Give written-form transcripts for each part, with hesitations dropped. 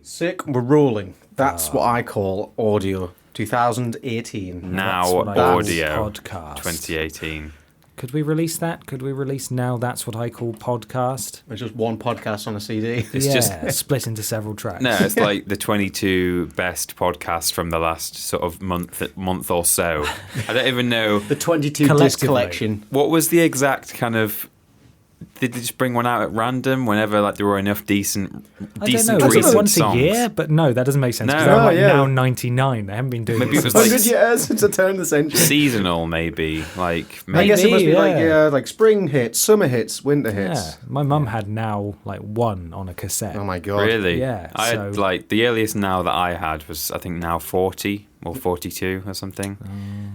Sick, we're rolling. That's what I call audio 2018. Now audio podcast 2018. Could we release that? Could we release now that's what I call podcast? It's just one podcast on a CD. It's just split into several tracks. No, it's like the 22 best podcasts from the last sort of month or so. I don't even know. The 22 disc collection. What was the exact kind of... Did they just bring one out at random whenever like there were enough decent recent once songs? A year, but no, that doesn't make sense. No. They're now 99. They haven't been doing Maybe it it was since 100 years since the turn of the century. Seasonal, maybe. Like I guess it must be yeah. like spring hits, summer hits, winter hits. Yeah, my mum had now like one on a cassette. Oh my god! Really? Yeah. I had like the earliest now that I had was I think now 40 or 42 or something.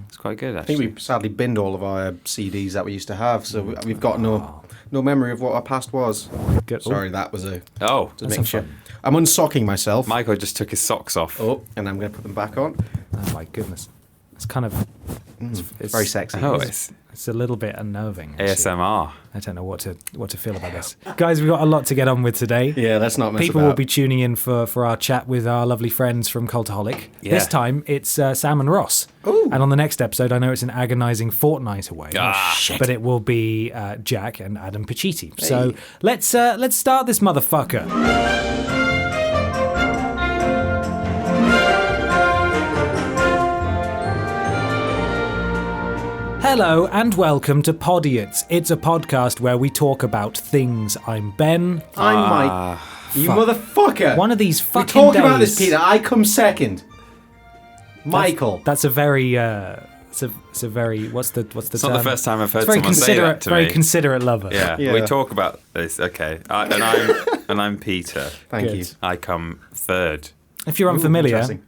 It's quite good actually. I think we sadly binned all of our CDs that we used to have, so we've got no memory of what our past was. Good. Sorry, that was a that's mixture. I'm unsocking myself. Michael just took his socks off. Oh, and I'm going to put them back on. Oh my goodness, it's kind of It's very sexy. Oh, it's a little bit unnerving. Actually. ASMR. I don't know what to feel about this, guys. We've got a lot to get on with today. Yeah, let's not mess People about. will be tuning in for our chat with our lovely friends from Cultaholic. Yeah. This time it's Sam and Ross. Ooh. And on the next episode, I know it's an agonising fortnight away, but it will be Jack and Adam Pacitti. Hey. So let's start this motherfucker. Hello and welcome to Podiots. It's a podcast where we talk about things. I'm Ben. I'm Mike. You motherfucker. One of these we fucking talk days. about this, Peter. I come second. Michael. That's a very. It's a very. What's the term? It's not the first time I've heard very someone say that to very me. considerate lover. Yeah, we talk about this. Okay, and I'm Peter. Thank you. I come third. If you're unfamiliar, interesting.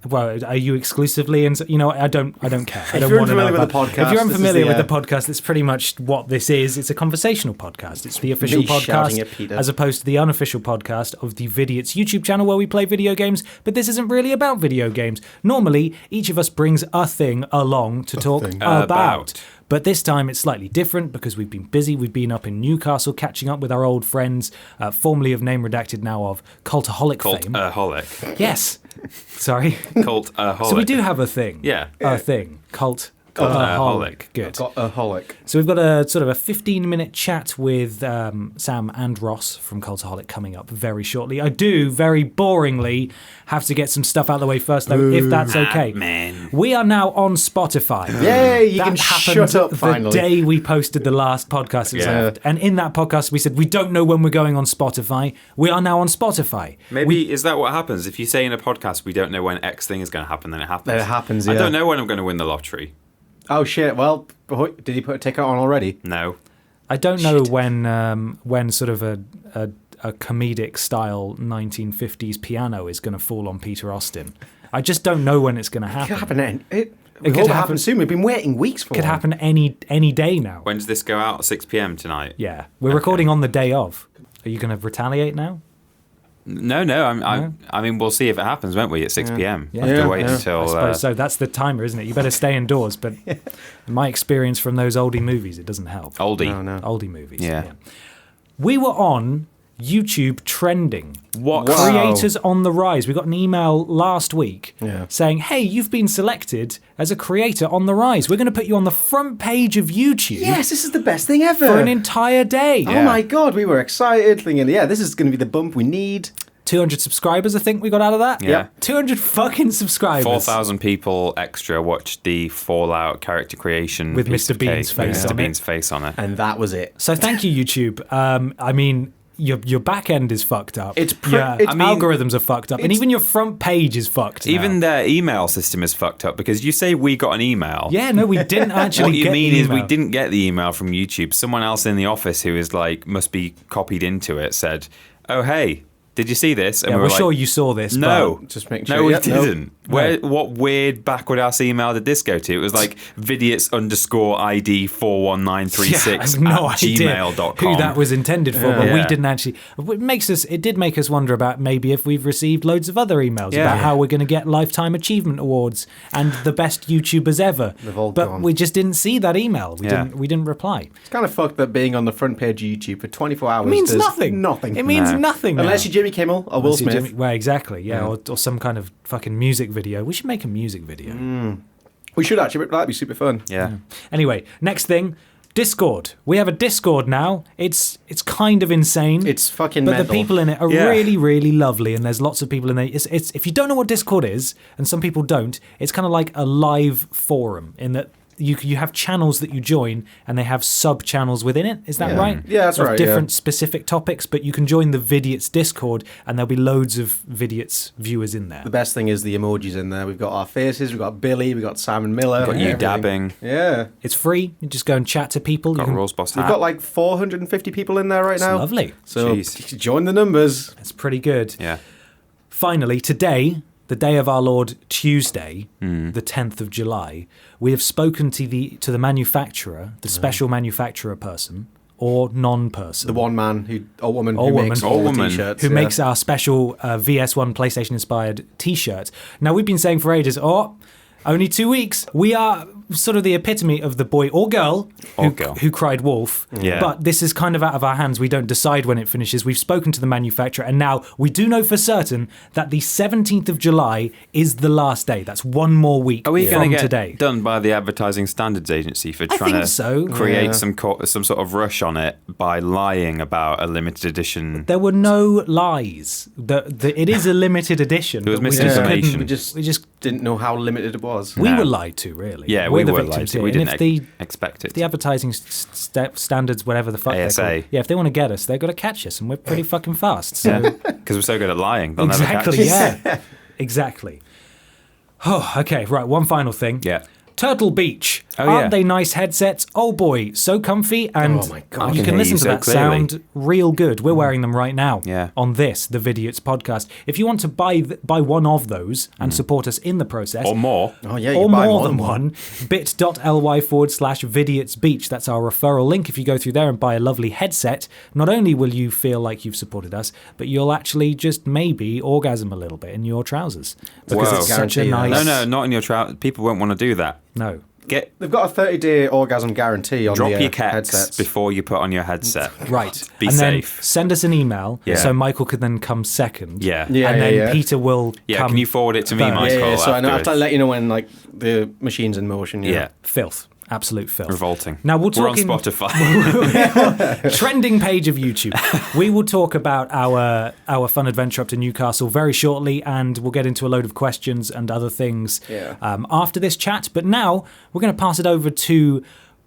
well, are you exclusively? And you know, I don't care. I don't you're want to know unfamiliar with about the podcast, If you're this is unfamiliar the, with the podcast, that's pretty much what this is. It's a conversational podcast. It's the official Me shouting podcast, at Peter. as opposed to the unofficial podcast of the Vidiots YouTube channel where we play video games. But this isn't really about video games. Normally, each of us brings a thing along to talk thing. about. But this time it's slightly different because we've been busy. We've been up in Newcastle catching up with our old friends, formerly of name redacted, now of Cultaholic fame. Cultaholic. Yes. Sorry. Cultaholic. So we do have a thing. Yeah. A thing. Cultaholic. Good. Cultaholic. So we've got a sort of a 15-minute chat with Sam and Ross from Cultaholic coming up very shortly. I do, very boringly, have to get some stuff out of the way first, though, if that's okay. Man. We are now on Spotify. Yay, you that can happened shut up the finally. day we posted the last podcast. And in that podcast, we said, we don't know when we're going on Spotify. We are now on Spotify. Maybe is that what happens? If you say in a podcast, we don't know when X thing is going to happen, then it happens. Then it happens, I yeah. don't know when I'm going to win the lottery. Oh shit! Well, did he put a ticket on already? No. I don't know when sort of a comedic style 1950s piano is going to fall on Peter Austin. I just don't know when it's going to It could happen. happen. It could could happen happen soon. We've been waiting weeks for It could it. happen any day now. When does this go out? At 6 p.m. tonight? Yeah, we're recording on the day of. Are you going to retaliate now? No. I mean, we'll see if it happens, won't we? At 6 p.m. Yeah. We'll have to Yeah, wait yeah. until. I suppose so. That's the timer, isn't it? You better stay indoors. But my experience from those oldie movies, it doesn't help. Oldie. No. Oldie movies. Yeah. We were on YouTube trending. What? Wow. Creators on the rise. We got an email last week Yeah. saying, hey, you've been selected as a creator on the rise. We're going to put you on the front page of YouTube Yes, this is the best thing ever. for an entire day. Oh my god, we were excited, thinking, yeah, this is going to be the bump we need. 200 subscribers, I think we got out of that. Yeah. 200 fucking subscribers. 4,000 people extra watched the Fallout character creation With piece Mr. of Bean's cake, face with on Mr. it. Bean's face on it. And that was it. So thank you, YouTube. I mean, your back end is fucked up. It's algorithms are fucked up, and even your front page is fucked. Even now. their email system is fucked up because you say we got an email. Yeah, no, we didn't actually. What you get mean the is we email. didn't get the email from YouTube. Someone else in the office who is like must be copied into it said, "Oh hey, did you see this?" And Yeah, we we're were sure like, you saw this. No, but Just make sure. no, we Yep, no. didn't. What weird backward ass email did this go to? It was like Vidiots_ID 41936 I have no at idea gmail.com. who that was intended for, but we Yeah. didn't actually. It did make us wonder about maybe if we've received loads of other emails Yeah. about how we're going to get lifetime achievement awards and the best YouTubers ever. They've all but gone. we just didn't see that email. Yeah. We didn't reply. It's kind of fucked that being on the front page of YouTube for 24 hours It means does nothing. Nothing. It means No. nothing. Unless now. you're Jimmy Kimmel or Will Smith. Well, exactly, yeah, or some kind of fucking music video. We should make a music video. We should actually. That'd be super fun. Yeah. Anyway, next thing, Discord. We have a Discord now. It's kind of insane. It's fucking But mental. the people in it are Yeah. really, really lovely, and there's lots of people in there. It's if you don't know what Discord is, and some people don't, it's kind of like a live forum in that you have channels that you join, and they have sub channels within it. Is that Yeah. right? Yeah, that's Of right, different yeah. specific topics, but you can join the Vidiots Discord, and there'll be loads of Vidiots viewers in there. The best thing is the emojis in there. We've got our faces. We've got Billy. We've got Sam and Miller. Got you everything. dabbing. Yeah. It's free. You just go and chat to people. Got You can- Rose Boss We've hat. got like 450 people in there right it's now. lovely. So Jeez. join the numbers. It's pretty good. Yeah. Finally, today, the day of our Lord Tuesday, the 10th of July, we have spoken to the manufacturer, the special manufacturer person or non-person, The one man or woman Or who woman. makes Or all the woman. t-shirts. who yeah. makes our special VS1 PlayStation inspired T-shirt. Now, we've been saying for ages, only 2 weeks. We are sort of the epitome of the boy or girl who cried wolf. Yeah. But this is kind of out of our hands. We don't decide when it finishes. We've spoken to the manufacturer, and now we do know for certain that the 17th of July is the last day. That's one more week Are we from going to get today. done by the Advertising Standards Agency for I trying think to so. create Yeah. some sort of rush on it by lying about a limited edition? There were no lies. It is a limited edition. There was but we just misinformation. couldn't- We just didn't know how limited it was. we No. were lied to, really. Yeah, We're we the were victims lied to. here. We And didn't if the expect it. the advertising standards, whatever the fuck they're ASA. called. Yeah, if they want to get us, they've got to catch us, and we're pretty fucking fast. So Because we're so good at lying. They'll never catch exactly, us. yeah, exactly. Oh, okay, right. One final thing. Yeah. Turtle Beach. Oh, Aren't yeah. they nice headsets? Oh boy, so comfy, and Oh my God. I you can can hear listen you to so that clearly. sound real good. We're wearing them right now. Yeah. On this, the Vidiots podcast. If you want to buy one of those and support us in the process, Or more. Oh yeah, you or can buy more than one. one, bit.ly/Vidiots Beach. That's our referral link. If you go through there and buy a lovely headset, not only will you feel like you've supported us, but you'll actually just maybe orgasm a little bit in your trousers. Because Whoa. it's such a Guarantee that. nice... No, not in your trousers. People won't want to do that. No. Get They've got a 30-day orgasm guarantee on drop the your kecks headsets. before you put on your headset. Right. Be and safe. then send us an email Yeah. so Michael can then come second. Yeah. Yeah, and then yeah. Peter will Yeah, come can you forward it to me, third. Michael? Yeah, so I know. I have afterwards? to let you know when like the machine's in motion. Yeah. Filth. Absolute filth. Revolting. Now we're We're on talking Spotify. trending page of YouTube. We will talk about our fun adventure up to Newcastle very shortly, and we'll get into a load of questions and other things after this chat. But now we're going to pass it over to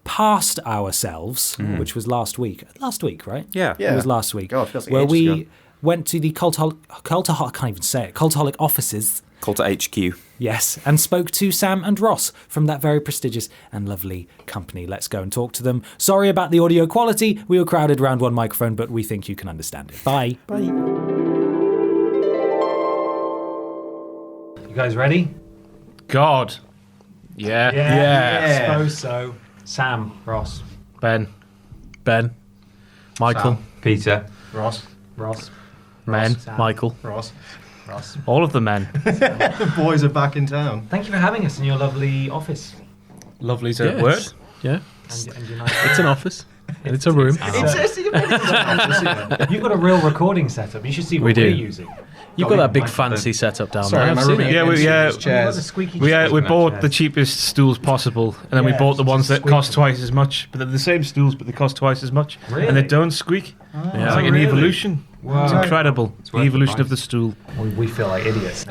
Past Ourselves, which was last week. Last week, right? Yeah. Yeah. It was last week. God, feels like where ages we ago. went to the Cultaholic, I can't even say it, Cultaholic offices. Call to HQ. Yes, and spoke to Sam and Ross from that very prestigious and lovely company. Let's go and talk to them. Sorry about the audio quality. We were crowded around one microphone, but we think you can understand it. Bye. Bye. You guys ready? God. Yeah. I suppose so. Sam, Ross, Ben. Michael. Peter. Ross, Men. Sam. Michael. Ross. All of the men. The boys are back in town. Thank you for having us in your lovely office. Lovely word. Yeah. And your nice It's an office. And it's a room. You've got a real recording setup. You should see what We do. we're using. You've got that big fancy setup down there. Sorry, my roomie Yeah, against yeah. these chairs. We bought the cheapest stools possible, and then we Yeah, bought the so ones just that cost squeak twice as much. But they're the same stools, but they cost twice as much, Really? and they don't squeak. Yeah. It's like an Really? evolution. Wow. It's incredible. The worth evolution the of the stool. We feel like idiots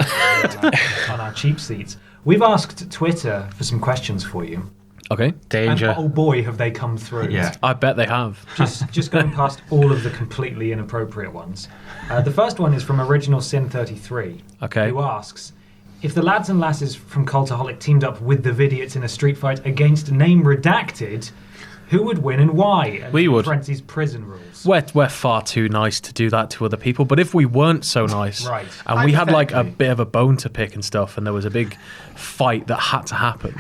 on our cheap seats. We've asked Twitter for some questions for you. Okay. Danger. And oh boy, have they come through. Yeah. I bet they have. Just going past all of the completely inappropriate ones. The first one is from Original Sin 33. Okay. Who asks, if the lads and lasses from Cultaholic teamed up with the Vidiots in a street fight against Name Redacted, who would win and why? And We would. Parentheses, prison rules. We're far too nice to do that to other people. But if we weren't so nice, Right. and we had like a bit of a bone to pick and stuff, and there was a big fight that had to happen,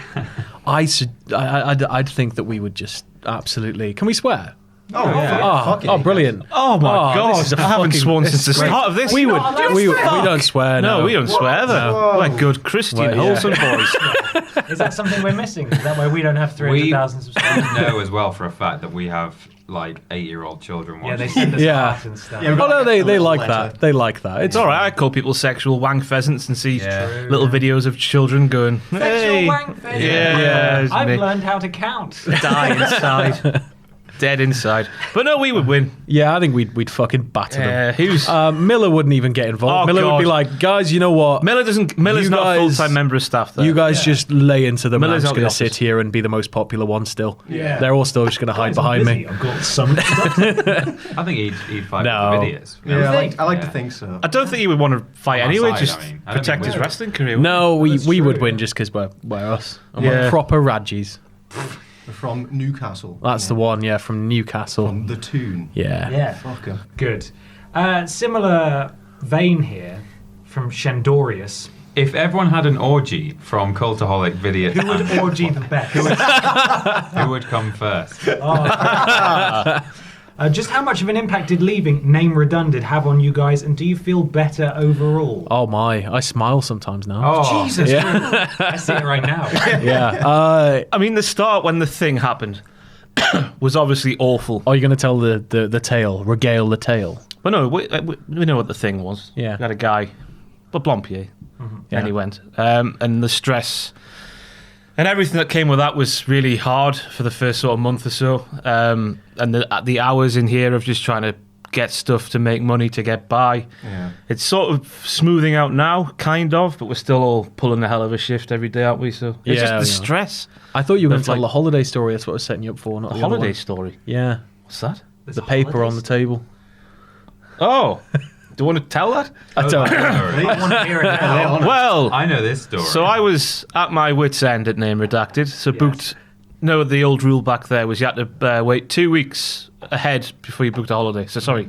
I'd think that we would just absolutely. Can we swear? Fuck it. Brilliant. Oh my God! This is a I haven't fucking- sworn this since the is great. start of this. We don't swear. No, we don't swear. Though. We're good Christian, Well, yeah. wholesome boys. Is that something we're missing? Is that why we don't have 300,000 subscribers? We know as well for a fact that we have like 8-year-old children watching. Yeah, they send us Yeah. art and stuff. Yeah, Oh no, they little like letter. that. They like that. It's all right. I call people sexual wank pheasants and see Yeah. little videos of children going, Sexual hey, wank pheasant. yeah, I've me. learned how to count. Die inside, dead inside. But no, we would win. Yeah, I think we'd fucking batter them. Who's Miller wouldn't even get involved. Oh, Miller would be God. like, guys, you know what? Miller's You not a guys- full-time member of staff there. You guys just lay into them. Miller's I'm just out the going to sit office. here and be the most popular one still. Yeah. They're all still just going to hide behind me. I've got some stuff. I think he'd fight No. with Vidiots. Yeah, I like to think so. I don't think he would want to fight On our anyway. side, Just I mean. I don't protect think his we would. wrestling career. No, we That's would true, win yeah. just because we're us. And Yeah. we're proper Radgies. From Newcastle. That's the one, yeah, from Newcastle. From the tune. Yeah. Yeah. Fuck 'em. Good. Similar vein here from Shandorius. If everyone had an orgy from Cultaholic, Vidiots, Who would orgy the best? who would come first? Just how much of an impact did leaving Name Redundant have on you guys, and do you feel better overall? Oh my, I smile sometimes now. Oh, Jesus, I see it right now. Yeah. I mean, the start when the thing happened was obviously awful. Are you going to tell the tale, regale the tale? But no, we know what the thing was. Yeah. We had a guy, but Blompier, Yeah. and he went. And the stress and everything that came with that was really hard for the first sort of month or so. And the hours in here of just trying to get stuff to make money to get by. Yeah. It's sort of smoothing out now, kind of, but we're still all pulling a hell of a shift every day, aren't we? So it's Yeah, just the yeah. stress. I thought you were going That's to tell like- the holiday story. That's what I was setting you up for. Not The the other holiday one. story. Yeah. What's that? There's The paper on the table. Oh, do you want to tell that? I don't know. I want to hear it now. Well, I know this story. so I was at my wit's end at Name Redacted. So booked. No, the old rule back there was you had to wait 2 weeks ahead before you booked a holiday. So sorry,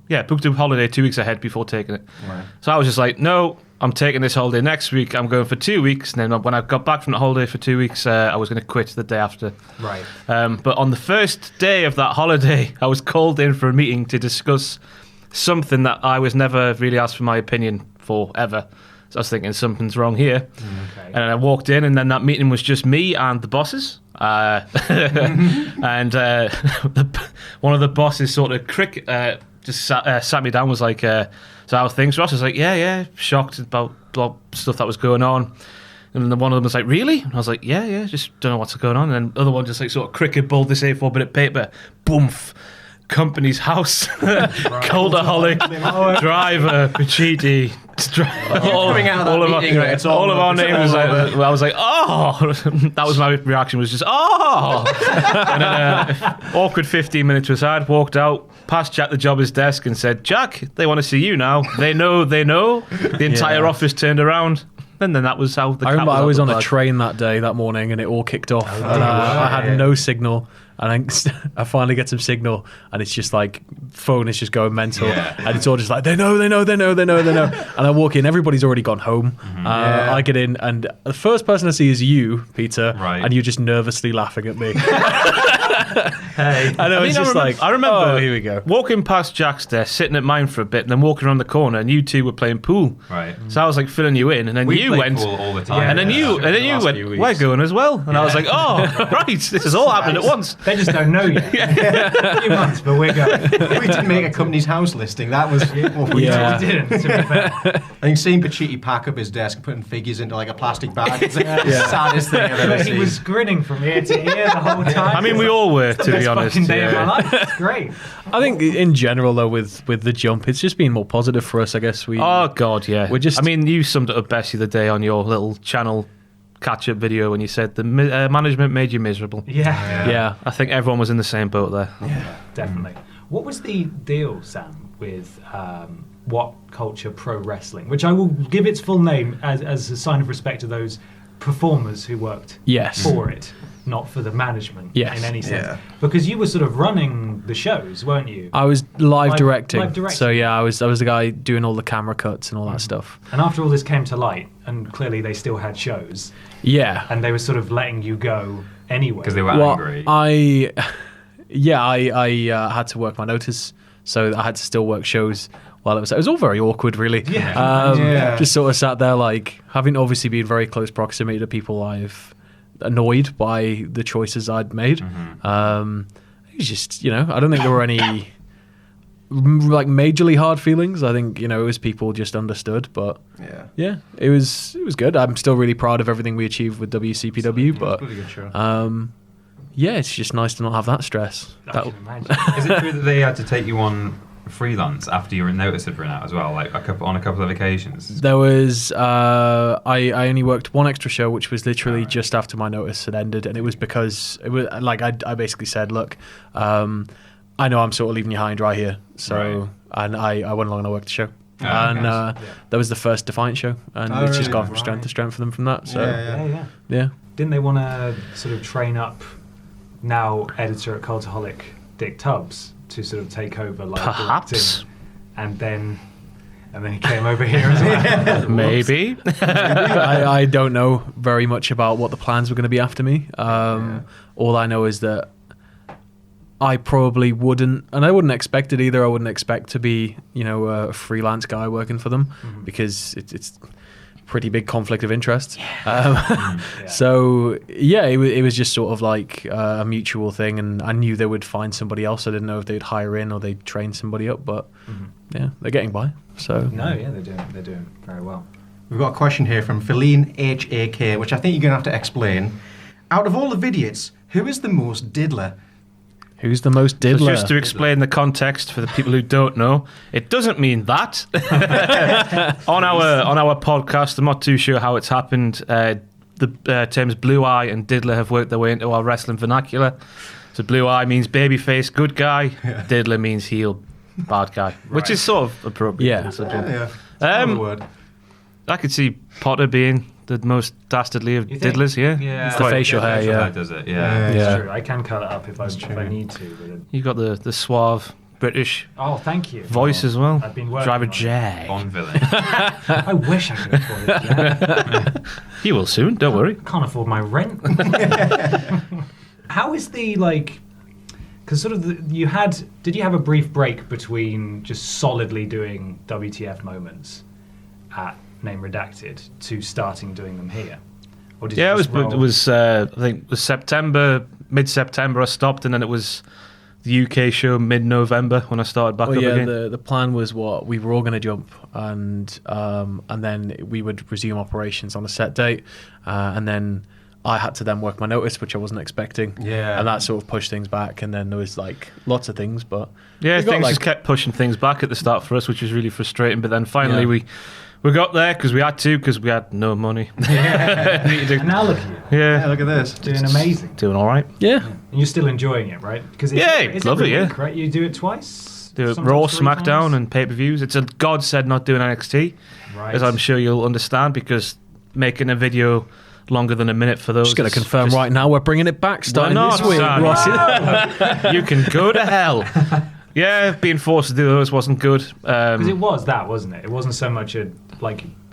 yeah, booked a holiday 2 weeks ahead before taking it. Right. So I was just like, no, I'm taking this holiday next week. I'm going for 2 weeks. And then when I got back from the holiday for 2 weeks, I was going to quit the day after. Right. But on the first day of that holiday, I was called in for a meeting to discuss something that I was never really asked for my opinion for ever. So I was thinking something's wrong here. Okay. And I walked in, and then that meeting was just me and the bosses. And one of the bosses sort of just sat me down, was like, so how are things? Ross was like, yeah, shocked about stuff that was going on. And then one of them was like, really? And I was like, yeah, just don't know what's going on. And then the other one just like sort of cricket bowled this A4 bit of paper, boomf. Company's house, Cultaholic, driver, Pacitti, coming out of that meeting, it's all all of our over. names. I was like, oh, that was my reaction. Was just oh, and then awkward 15 minutes aside, walked out, passed Jack the jobber's desk, and said, Jack, they want to see you now. They know. The entire office turned around. And then that was how the. I cat remember I out was the on a bag. train that morning, and it all kicked off. And I had no signal, and I finally get some signal, and it's just like phone is just going mental, and it's all just like they know. And I walk in, everybody's already gone home. I get in, and the first person I see is you, Peter, Right. and you're just nervously laughing at me. Hey. And I was just like, I remember oh, here we go. walking past Jack's desk, sitting at mine for a bit, and then walking around the corner, and you two were playing pool. Right. So I was like filling you in, and then We you play went, pool all the time. Yeah. and then you went, we're going as well, and I was like, oh, right, this is all happening at once. They just don't know yet. A few months, but we're going. We didn't make a company's house listing. That was what we Yeah. did. We didn't, to be fair. I think seeing Pacitti pack up his desk and putting figures into like a plastic bag is the saddest thing I've ever He seen. was grinning from ear to ear the whole time. I mean, we all were, to be Best honest. fucking day of yeah. my life. It's great. I think in general, though, with the jump, it's just been more positive for us, I guess. Oh God, yeah. We're just- I mean, you summed it up best the other day on your little channel catch-up video when you said the management made you miserable. Yeah. yeah. I think everyone was in the same boat there. Definitely. What was the deal, Sam, with What Culture Pro Wrestling, which I will give its full name as a sign of respect to those performers who worked Yes. for it, not for the management Yes. in any sense. Yeah. Because you were sort of running the shows, weren't you? I was live directing. live directing. So yeah, I was the guy doing all the camera cuts and all that stuff. And after all this came to light, and clearly they still had shows, Yeah. and they were sort of letting you go anyway. Because they were Well, angry. Yeah, I had to work my notice, so I had to still work shows while it was all very awkward, really. Just sort of sat there, like, having obviously been very close proximity to people I've annoyed by the choices I'd made. It was just, I don't think there were any like majorly hard feelings. I think, it was people just understood, but yeah, it was good. I'm still really proud of everything we achieved with WCPW, but Really good show. yeah, it's just nice to not have that stress. I can imagine. Is it true that they had to take you on freelance after your notice had run out as well, like on a couple of occasions? There was I only worked one extra show, which was literally just after my notice had ended, and it was because it was like I basically said, look, I know I'm sort of leaving you high and dry here, so and I went along and I worked the show. That was the first Defiant show, and it's just gone from strength to strength for them from that. So yeah. Didn't they want to sort of train up now editor at Cultaholic, Dick Tubbs, to sort of take over like Perhaps. directing, and then he came over here as well. Maybe. I don't know very much about what the plans were going to be after me. All I know is that I probably wouldn't, and I wouldn't expect it either. I wouldn't expect to be, a freelance guy working for them because it's a pretty big conflict of interest. So yeah, it was just sort of like a mutual thing, and I knew they would find somebody else. I didn't know if they'd hire in or they'd train somebody up, but yeah, they're getting by. So they're doing very well. We've got a question here from Feline HAK, which I think you're going to have to explain. Out of all the Vidiots, who is the most diddler? Who's the most So diddler? just to explain the context for the people who don't know, it doesn't mean that. on our podcast, I'm not too sure how it's happened. The terms blue eye and diddler have worked their way into our wrestling vernacular. So blue eye means babyface, good guy. Diddler means heel, bad guy, which is sort of appropriate. Yeah. Word. I could see Potter being the most dastardly of You think? diddlers. Yeah. Yeah, The facial hair, yeah. Does it? Yeah. It's Yeah. true. I can cut it up if I need to. But You got the suave British oh, thank you. voice as well. I've been working Drive a on it. Jag. Bond villain. I wish I could afford it. Yeah. You will soon. Don't worry. Can't afford my rent. How is the because sort of did you have a brief break between just solidly doing WTF moments at Name Redacted to starting doing them here? Or did you Yeah, just roll? it was I think it was mid-September I stopped, and then it was the UK show mid-November when I started back Well, up yeah, again. the plan was we were all going to jump, and then we would resume operations on a set date, and then I had to then work my notice, which I wasn't expecting. Yeah. And that sort of pushed things back, and then there was like lots of things, but Yeah, we got, things like- just kept pushing things back at the start for us, which was really frustrating. But then finally Yeah. we got there because we had no money. And now look at you, Yeah, look at this. doing amazing. Doing all right. yeah. And you're still enjoying it, right? Because Yeah, it's lovely, every yeah. week, right? You do it twice. Do Sometimes Raw, 3 SmackDown, times? and pay-per-views. It's a godsend not doing NXT, right. as I'm sure you'll understand, because making a video longer than a minute for those. Just going to is confirm just- right now we're bringing it back starting We're this not, week. son. Ross. You can go to hell. Yeah, being forced to do those wasn't good. Because it was that, wasn't it? It wasn't so much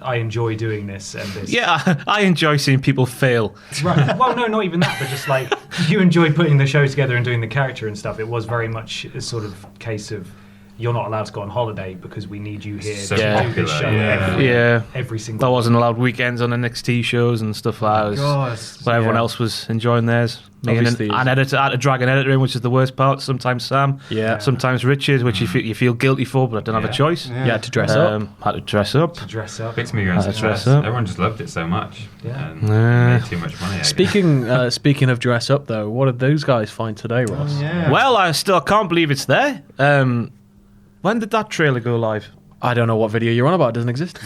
I enjoy doing this and this. Yeah, I enjoy seeing people fail. Right. Well, no, not even that, but just like you enjoy putting the show together and doing the character and stuff. It was very much a sort of case of you're not allowed to go on holiday because we need you here So to Yeah. do this show popular, Yeah. every single I wasn't allowed weekends on NXT shows and stuff like that. It was God, when everyone yeah. else was enjoying theirs. Me and Obviously. an editor, I had to drag an editor in, which is the worst part. Sometimes Sam, Yeah. sometimes Richard, which you feel guilty for, but I don't have a choice. Yeah. You had to dress up. Had to dress up. to dress up. Bits me going That's success. right, sir. Everyone just loved it so much. Yeah. And Nah. made too much money. I guess. Speaking of dress up, though, what did those guys find today, Ross? Yeah. Well, I still can't believe it's there. When did that trailer go live? I don't know what video you're on about. It doesn't exist.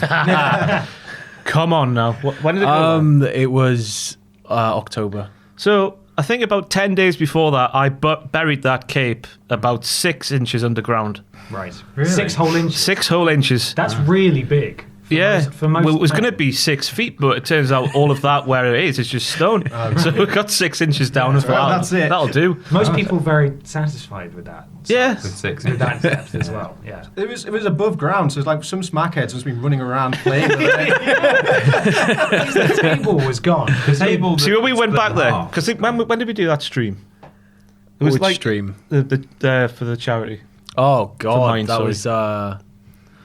Come on now. When did it go live? It was October. So I think about 10 days before that, I buried that cape about 6 inches underground. Right. Really? 6 whole inches. 6 whole inches. That's really big. Yeah, For most well, it was men. going to be 6 feet, but it turns out all of that where it is just stone. So we got 6 inches down as well. Well, that's it. That'll do. Most people very satisfied with that. Yeah. With 6 With that inches. depth as well. Yeah. It was above ground, so it's like some smackheads has been running around playing with it. The table was gone. The table. See, when we went split back in there, half. because when did we do that stream? It was Which like stream? the for the charity Oh God, mine, that sorry.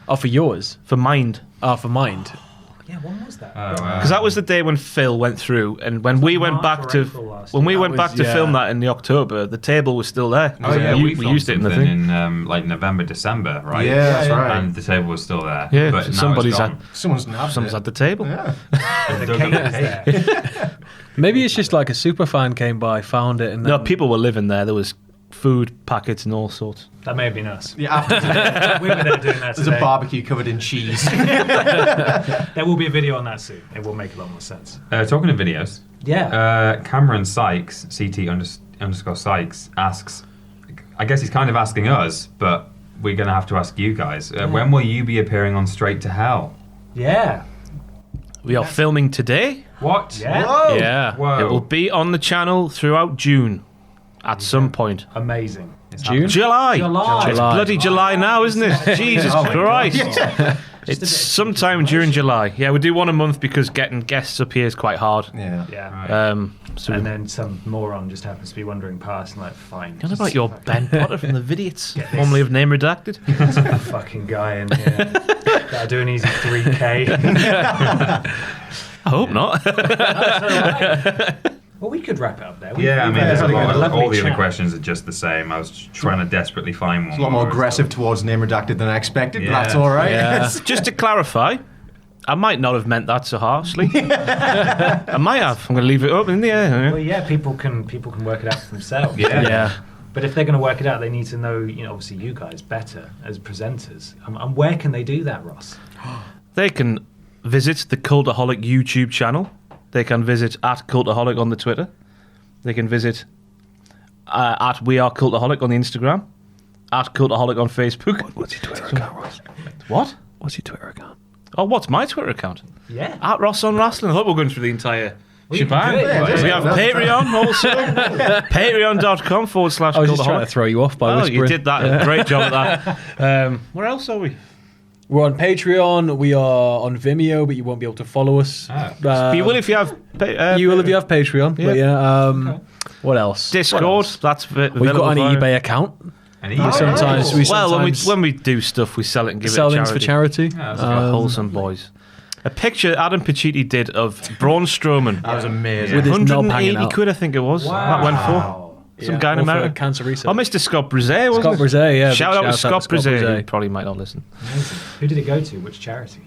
was. For yours. for Mind. For Mind. Yeah, when was that? Because that was the day when Phil went through, and when we went March back or to April last when year. we That went was- back to yeah. film that in the October, the table was still there. Oh yeah, we filmed used it in the something thing. in like November, December, right? Yeah, that's right. And the table was still there. Yeah, but so now somebody's it's gone. Someone's nabbed Someone's it. at the table. Yeah. The Dug cake up was the there. Maybe it's just like a super fan came by, found it, and No, then- people were living there. There was food packets and all sorts. That may have been us. Yeah, after We were there doing that there's today. a barbecue covered in cheese. There will be a video on that soon. It will make a lot more sense. Talking of videos, Yeah. Cameron Sykes, CT_Sykes, asks, I guess he's kind of asking us, but we're going to have to ask you guys, when will you be appearing on Straight to Hell? Yeah. We are filming today. What? Yeah. Whoa! Yeah. Whoa. It will be on the channel throughout June, at some point. Amazing. June. July. July. It's bloody July now, isn't it? Jesus Oh my Christ. God. It's sometime during July. Yeah, we do one a month because getting guests up here is quite hard. Yeah. Yeah. So And then some moron just happens to be wandering past and like, fine. what about your Ben Potter from the Vidiots, Get this. formerly of Name Redacted? Some fucking guy in here. Gotta do an easy 3K. I hope not. Well, we could wrap it up there. Yeah, I mean, We've there's had a lot lovely all the other chat. questions are just the same. I was trying to desperately find one. It's a lot more where it's aggressive like- towards name redacted than I expected, but Yeah. that's all right. Yeah. Just to clarify, I might not have meant that so harshly. I might have. I'm going to leave it up in the air. Well, yeah, people can work it out for themselves. Yeah. Yeah. But if they're going to work it out, they need to know, obviously you guys better as presenters. And where can they do that, Ross? They can visit the Cultaholic YouTube channel. They can visit at Cultaholic on the Twitter. They can visit at We Are Cultaholic on the Instagram. At Cultaholic on Facebook. What's your Twitter account, Ross? What? What's your Twitter account? Oh, what's my Twitter account? Yeah. At Ross on Wrestling. I hope we're going through the entire shebang. good. Yeah, We have Patreon also. Patreon.com/Cultaholic. I was just trying to throw you off by Oh, whispering. you did that. Great job at that. Where else are we? We're on Patreon. We are on Vimeo, but you won't be able to follow us. But you will if you have. You will if you have Patreon. Yeah. But yeah. What else? Discord. What else? That's We've got an available via- eBay account. And We sometimes when we do stuff, we sell it and give sell it things to for charity. charity. Yeah, that's We're wholesome boys. A picture Adam Pacitti did of Braun Strowman. That was amazing. With his knob hanging 180 out. quid, I think it was. That went for. Some guy in all for America. Cancer research. Oh, Mr. Scott Brizet, wasn't Scott it? Brizet, yeah. Shout out to Big Scott Brizet, who Brizet. probably might not listen. Amazing. Who did it go to? Which charity?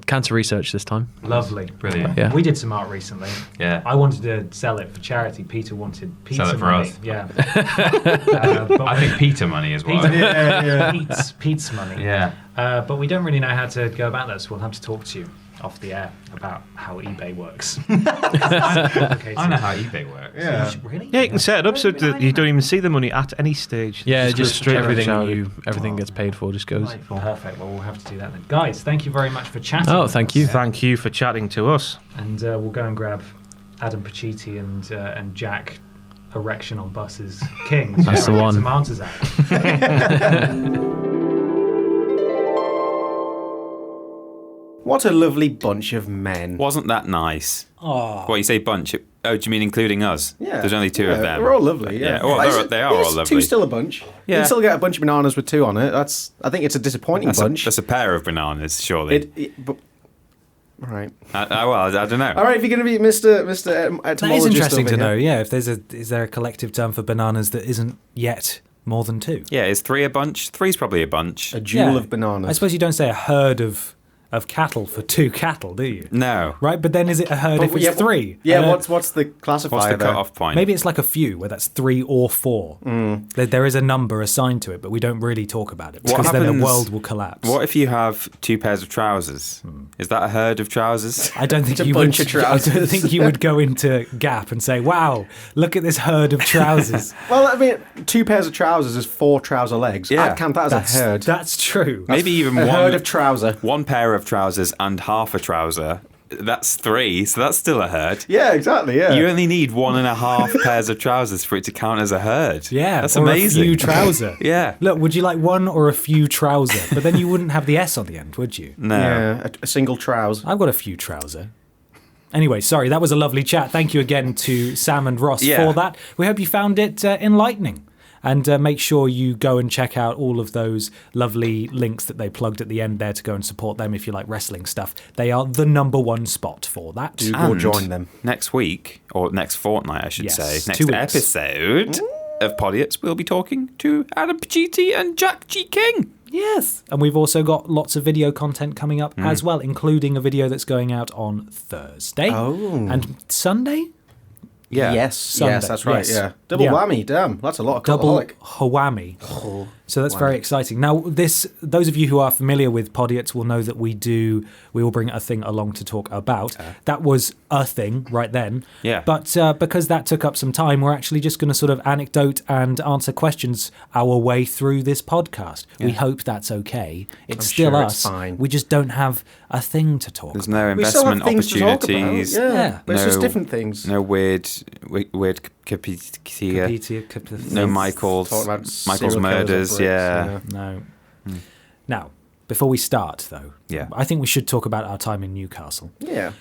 Cancer research this time. Lovely. Brilliant. Yeah. We did some art recently. Yeah. I wanted to sell it for charity. Peter wanted pizza Sell it for money. us. Yeah. I think Peter money as well. Pete's pizza money. Yeah. But we don't really know how to go about that, so we'll have to talk to you off the air about how eBay works. I know how eBay works. Yeah. Really? Yeah, you can set it up so that you don't even see the money at any stage. Yeah, goes just straight to everything charity. everything gets paid for just goes. Perfect. Well, we'll have to do that then. Guys, thank you very much for chatting. Oh, with thank us. you. Thank you for chatting to us. And we'll go and grab Adam Pacitti and Jack Erection on Buses King. That's the one. Some answers out. What a lovely bunch of men. Wasn't that nice? Oh. What, you say bunch? Oh, do you mean including us? Yeah. There's only two of Yeah, them. They're all lovely, yeah. Well, Like, they are all yes, lovely. Two's still a bunch. You Yeah. can still get a bunch of bananas with two on it. I think it's a disappointing bunch. That's a pair of bananas, surely. But, right. Well, I don't know. All right, if you're going to be Mr. That is Etymologist interesting over to know. here. Yeah, if is there a collective term for bananas that isn't yet more than two? Yeah, is three a bunch? Three's probably a bunch. A jewel Yeah. of bananas. I suppose you don't say a herd of cattle for two cattle, do you? No. Right, but then is it a herd if it's yeah, three? Yeah, Uh, what's the classifier What's the there? cut-off point? Maybe it's like a few, where that's 3 or 4. There is a number assigned to it, but we don't really talk about it What because then the happens- world will collapse. What if you have two pairs of trousers? Is that a herd of trousers? I don't think It's a you bunch would. of trousers. I don't think you would go into Gap and say, "Wow, look at this herd of trousers." Well, I mean, 2 pairs of trousers is 4 trouser legs. Yeah. I'd count that as a herd. That's true. Maybe even a one herd of trouser. one pair of trousers and half a trouser. That's 3, so that's still a herd. Yeah, exactly, yeah. You only need 1.5 pairs of trousers for it to count as a herd. Yeah, that's or amazing. a few trouser. Yeah. Look, would you like one or a few trouser? But then you wouldn't have the S on the end, would you? No. Yeah, a single trouser. I've got a few trouser. Anyway, sorry, that was a lovely chat. Thank you again to Sam and Ross for that. We hope you found it enlightening. And make sure you go and check out all of those lovely links that they plugged at the end there to go and support them if you like wrestling stuff. They are the number one spot for that. Do go join them. Next week, or next fortnight, I should say, next 2 weeks. episode of Podiots, we'll be talking to Adam Pacitti and Jack G. King. Yes. And we've also got lots of video content coming up as well, including a video that's going out on Thursday. Oh. And Sunday? Yeah. Yes, Sunday. yes, that's right. Yes. Yeah, double whammy. Damn, that's a lot of Double Cultaholic. Hawami. So that's very exciting. Now, those of you who are familiar with Podiots will know that we will bring a thing along to talk about. That was a thing right then. Yeah. But because that took up some time, we're actually just going to sort of anecdote and answer questions our way through this podcast. Yeah. We hope that's okay. It's still sure us. it's fine. We just don't have a thing to talk There's about. no We still have investment things to talk about. opportunities. Yeah, but it's just No- different things. No weird Capitia. No Michael's Talking about Michael's serial killers murders. or bricks, Yeah. No. Now, before we start, though, I think we should talk about our time in Newcastle. Yeah.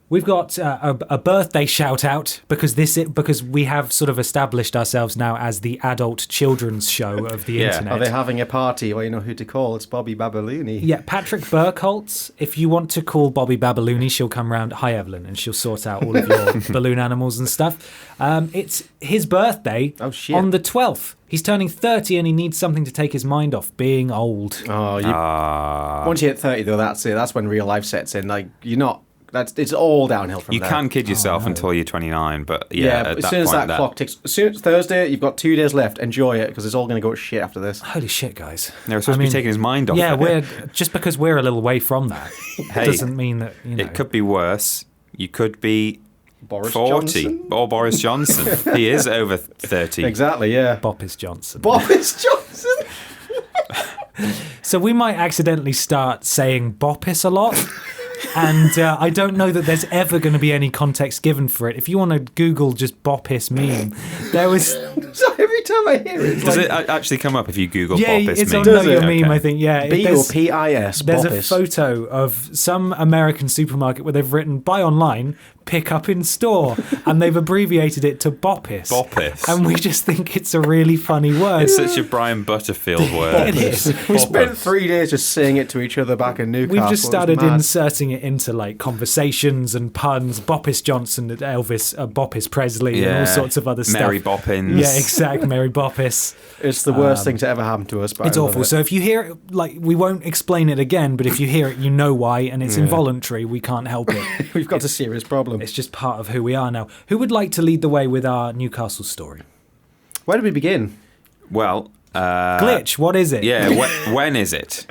We've got a birthday shout out because we have sort of established ourselves now as the adult children's show of the internet. Are they having a party? Well, you know who to call. It's Bobby Babalooni. Yeah, Patrick Burkholtz. If you want to call Bobby Babalooni, she'll come round. Hi, Evelyn, and she'll sort out all of your balloon animals and stuff. It's his birthday on the 12th. He's turning 30 and he needs something to take his mind off being old. Oh, once you hit 30, though, that's it. That's when real life sets in. Like, you're not. It's all downhill from You there. can kid yourself until you're 29, but But at as that soon as point, that clock ticks, as soon as Thursday, you've got 2 days left. Enjoy it because it's all going to go to shit after this. Holy shit, guys. They were supposed to be taking his mind off. Yeah, it. we're just because we're a little way from that Hey, doesn't mean that, It could be worse. You could be Boris 40 Johnson? or Boris Johnson. He is over 30. Exactly, yeah. Boppis Johnson. Boris Johnson? So we might accidentally start saying Boppis a lot. And I don't know that there's ever going to be any context given for it. If you want to Google just Boppis meme, there was... So every time I hear it, it's Does like it actually come up if you Google yeah, Boppis it's meme? on Know Your Okay. Meme, I think. Yeah, B-O-P-I-S, there's a Boppis. photo of some American supermarket where they've written buy online, pick up in store, and they've abbreviated it to Boppis. Boppis. And we just think it's a really funny word. It's such a Brian Butterfield word. It is. We spent 3 days just saying it to each other back in Newcastle. We've just It was started mad. inserting it into like conversations and puns. Boppis Johnson, Elvis, Boppis Presley, and all sorts of other stuff. Mary Boppins. Yeah, exactly. Mary Boppis. It's the worst thing to ever happen to us. But It's I love awful. it. So if you hear it, like, we won't explain it again, but if you hear it, you know why, and it's involuntary. We can't help it. We've got a serious problem. It's just part of who we are now. Who would like to lead the way with our Newcastle story? Where do we begin? Well, Glitch, what is it? yeah, when is it?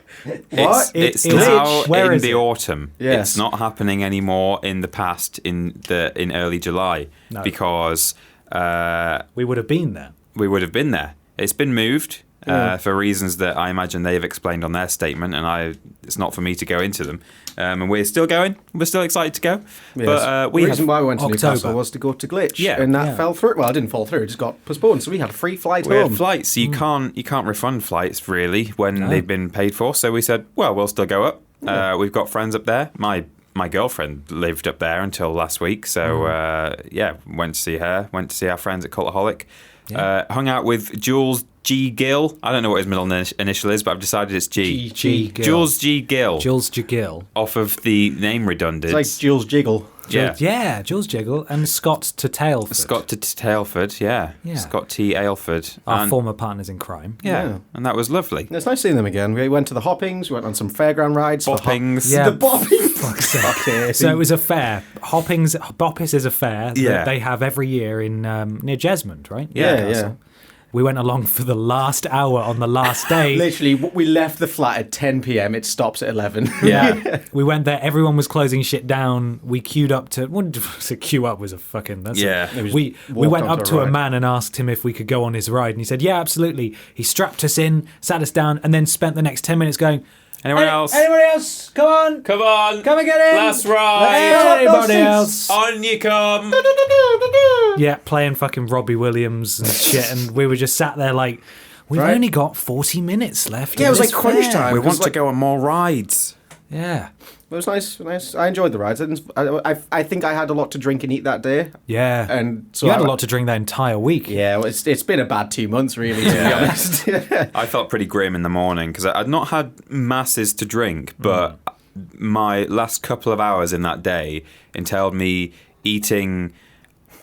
What? It's It's now glitch. Where in is the it? autumn. Yes. It's not happening anymore in the past in early July No. because We would have been there. we would have been there. It's been moved for reasons that I imagine they've explained on their statement, and it's not for me to go into them. And we're still going. We're still excited to go. Yes. But we the reason why we went to October. Newcastle was to go to Glitch. Yeah. And that Yeah. fell through. Well, it didn't fall through. It just got postponed. So we had a free flight we home. had flights. So you can't refund flights really when they've been paid for. So we said, well, we'll still go up. We've got friends up there. My girlfriend lived up there until last week. So went to see her. Went to see our friends at Cultaholic. Hung out with Jules G. Gill. I don't know what his middle initial is, but I've decided it's G. G. Gill. Jules G. Gill. Jules Gill. Off of the name redundant. It's like Jules Jiggle. yeah. Yeah, Jules Jiggle and Scott to Tailford. Scott to Tailford, yeah. Yeah. Scott T. Aylford. Our And- former partners in crime. yeah, and that was lovely. It's nice seeing them again. We went to the Hoppings. We went on some fairground rides. for Boppings. Yeah. The Boppings. Okay. So it was a fair. Boppis is a fair Yeah. that they have every year in near Jesmond, right? Yeah, yeah. We went along for the last hour on the last day. Literally, we left the flat at 10 p.m. It stops at 11. Yeah. We went there. Everyone was closing shit down. We queued up to. What to queue up was a fucking. We went up to a man and asked him if we could go on his ride, and he said, "Yeah, absolutely." He strapped us in, sat us down, and then spent the next 10 minutes going. Anyone else? Anybody else? Come on. Come on. Come and get in. Last ride. Anybody else? On you come. Yeah, playing fucking Robbie Williams and shit, and we were just sat there like, we've Right. only got 40 minutes left. Yeah, of it was this like crunch fair. time. We It was want to like- go on more rides. Yeah. It was nice. I enjoyed the rides. I think I had a lot to drink and eat that day. Yeah. And so you had a lot to drink that entire week. Yeah, well, it's been a bad 2 months, really, to be honest. I felt pretty grim in the morning because I'd not had masses to drink, but my last couple of hours in that day entailed me eating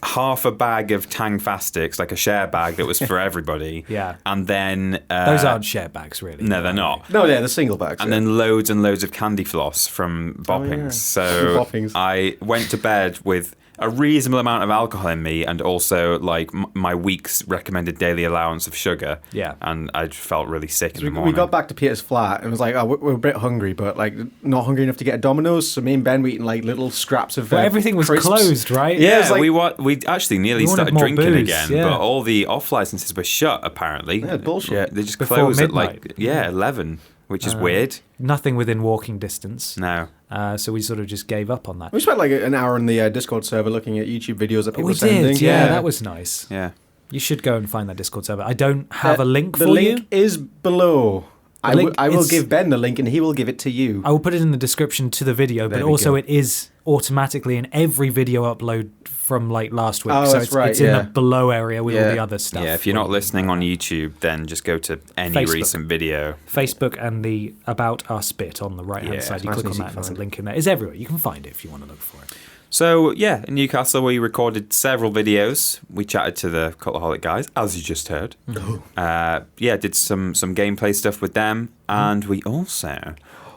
half a bag of Tang Fastics, like a share bag that was for everybody. Yeah. And then... those aren't share bags, really. No, they're not. No, they're the single bags. And then loads and loads of candy floss from Boppings. So Boppings. I went to bed with a reasonable amount of alcohol in me and also like my week's recommended daily allowance of sugar. Yeah. And I felt really sick in the morning. We got back to Peter's flat and was like, oh, we're a bit hungry, but like not hungry enough to get a Domino's. So me and Ben were eating like little scraps of But everything was crisps. closed, right? Yeah, Yeah, it was like, we actually nearly We wanted started more drinking booze, again, yeah. but all the off licenses were shut apparently. Yeah, bullshit. They just Before closed at midnight. like 11, which is weird. Nothing within walking distance. No. So we sort of just gave up on that. we spent like an hour in the Discord server looking at YouTube videos that people We were sending. did, yeah, that was nice. Yeah. You should go and find that Discord server. I don't have a link the for link you. is below. I link- will it's- give Ben the link and he will give it to you. I will put it in the description to the video, but There we also go. it is automatically in every video upload from like last week. Oh, so that's it's, right, it's in yeah. the below area with all Yeah. the other stuff. Yeah, if you're not listening on YouTube, then just go to any Facebook. recent video. Facebook and the About Us bit on the right hand Yeah, side. You nice click and on easy that to and there's a find. link in there. It's everywhere. You can find it if you want to look for it. So, yeah, in Newcastle, we recorded several videos. We chatted to the Cultaholic guys, as you just heard. Did some gameplay stuff with them. And we also...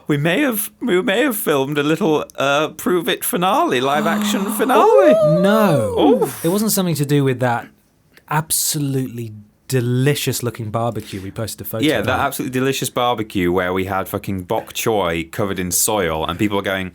We may have filmed a little Prove It finale, live action finale. No. It wasn't something to do with that absolutely delicious looking barbecue we posted a photo Yeah, of. that absolutely delicious barbecue where we had fucking bok choy covered in soil, and people were going,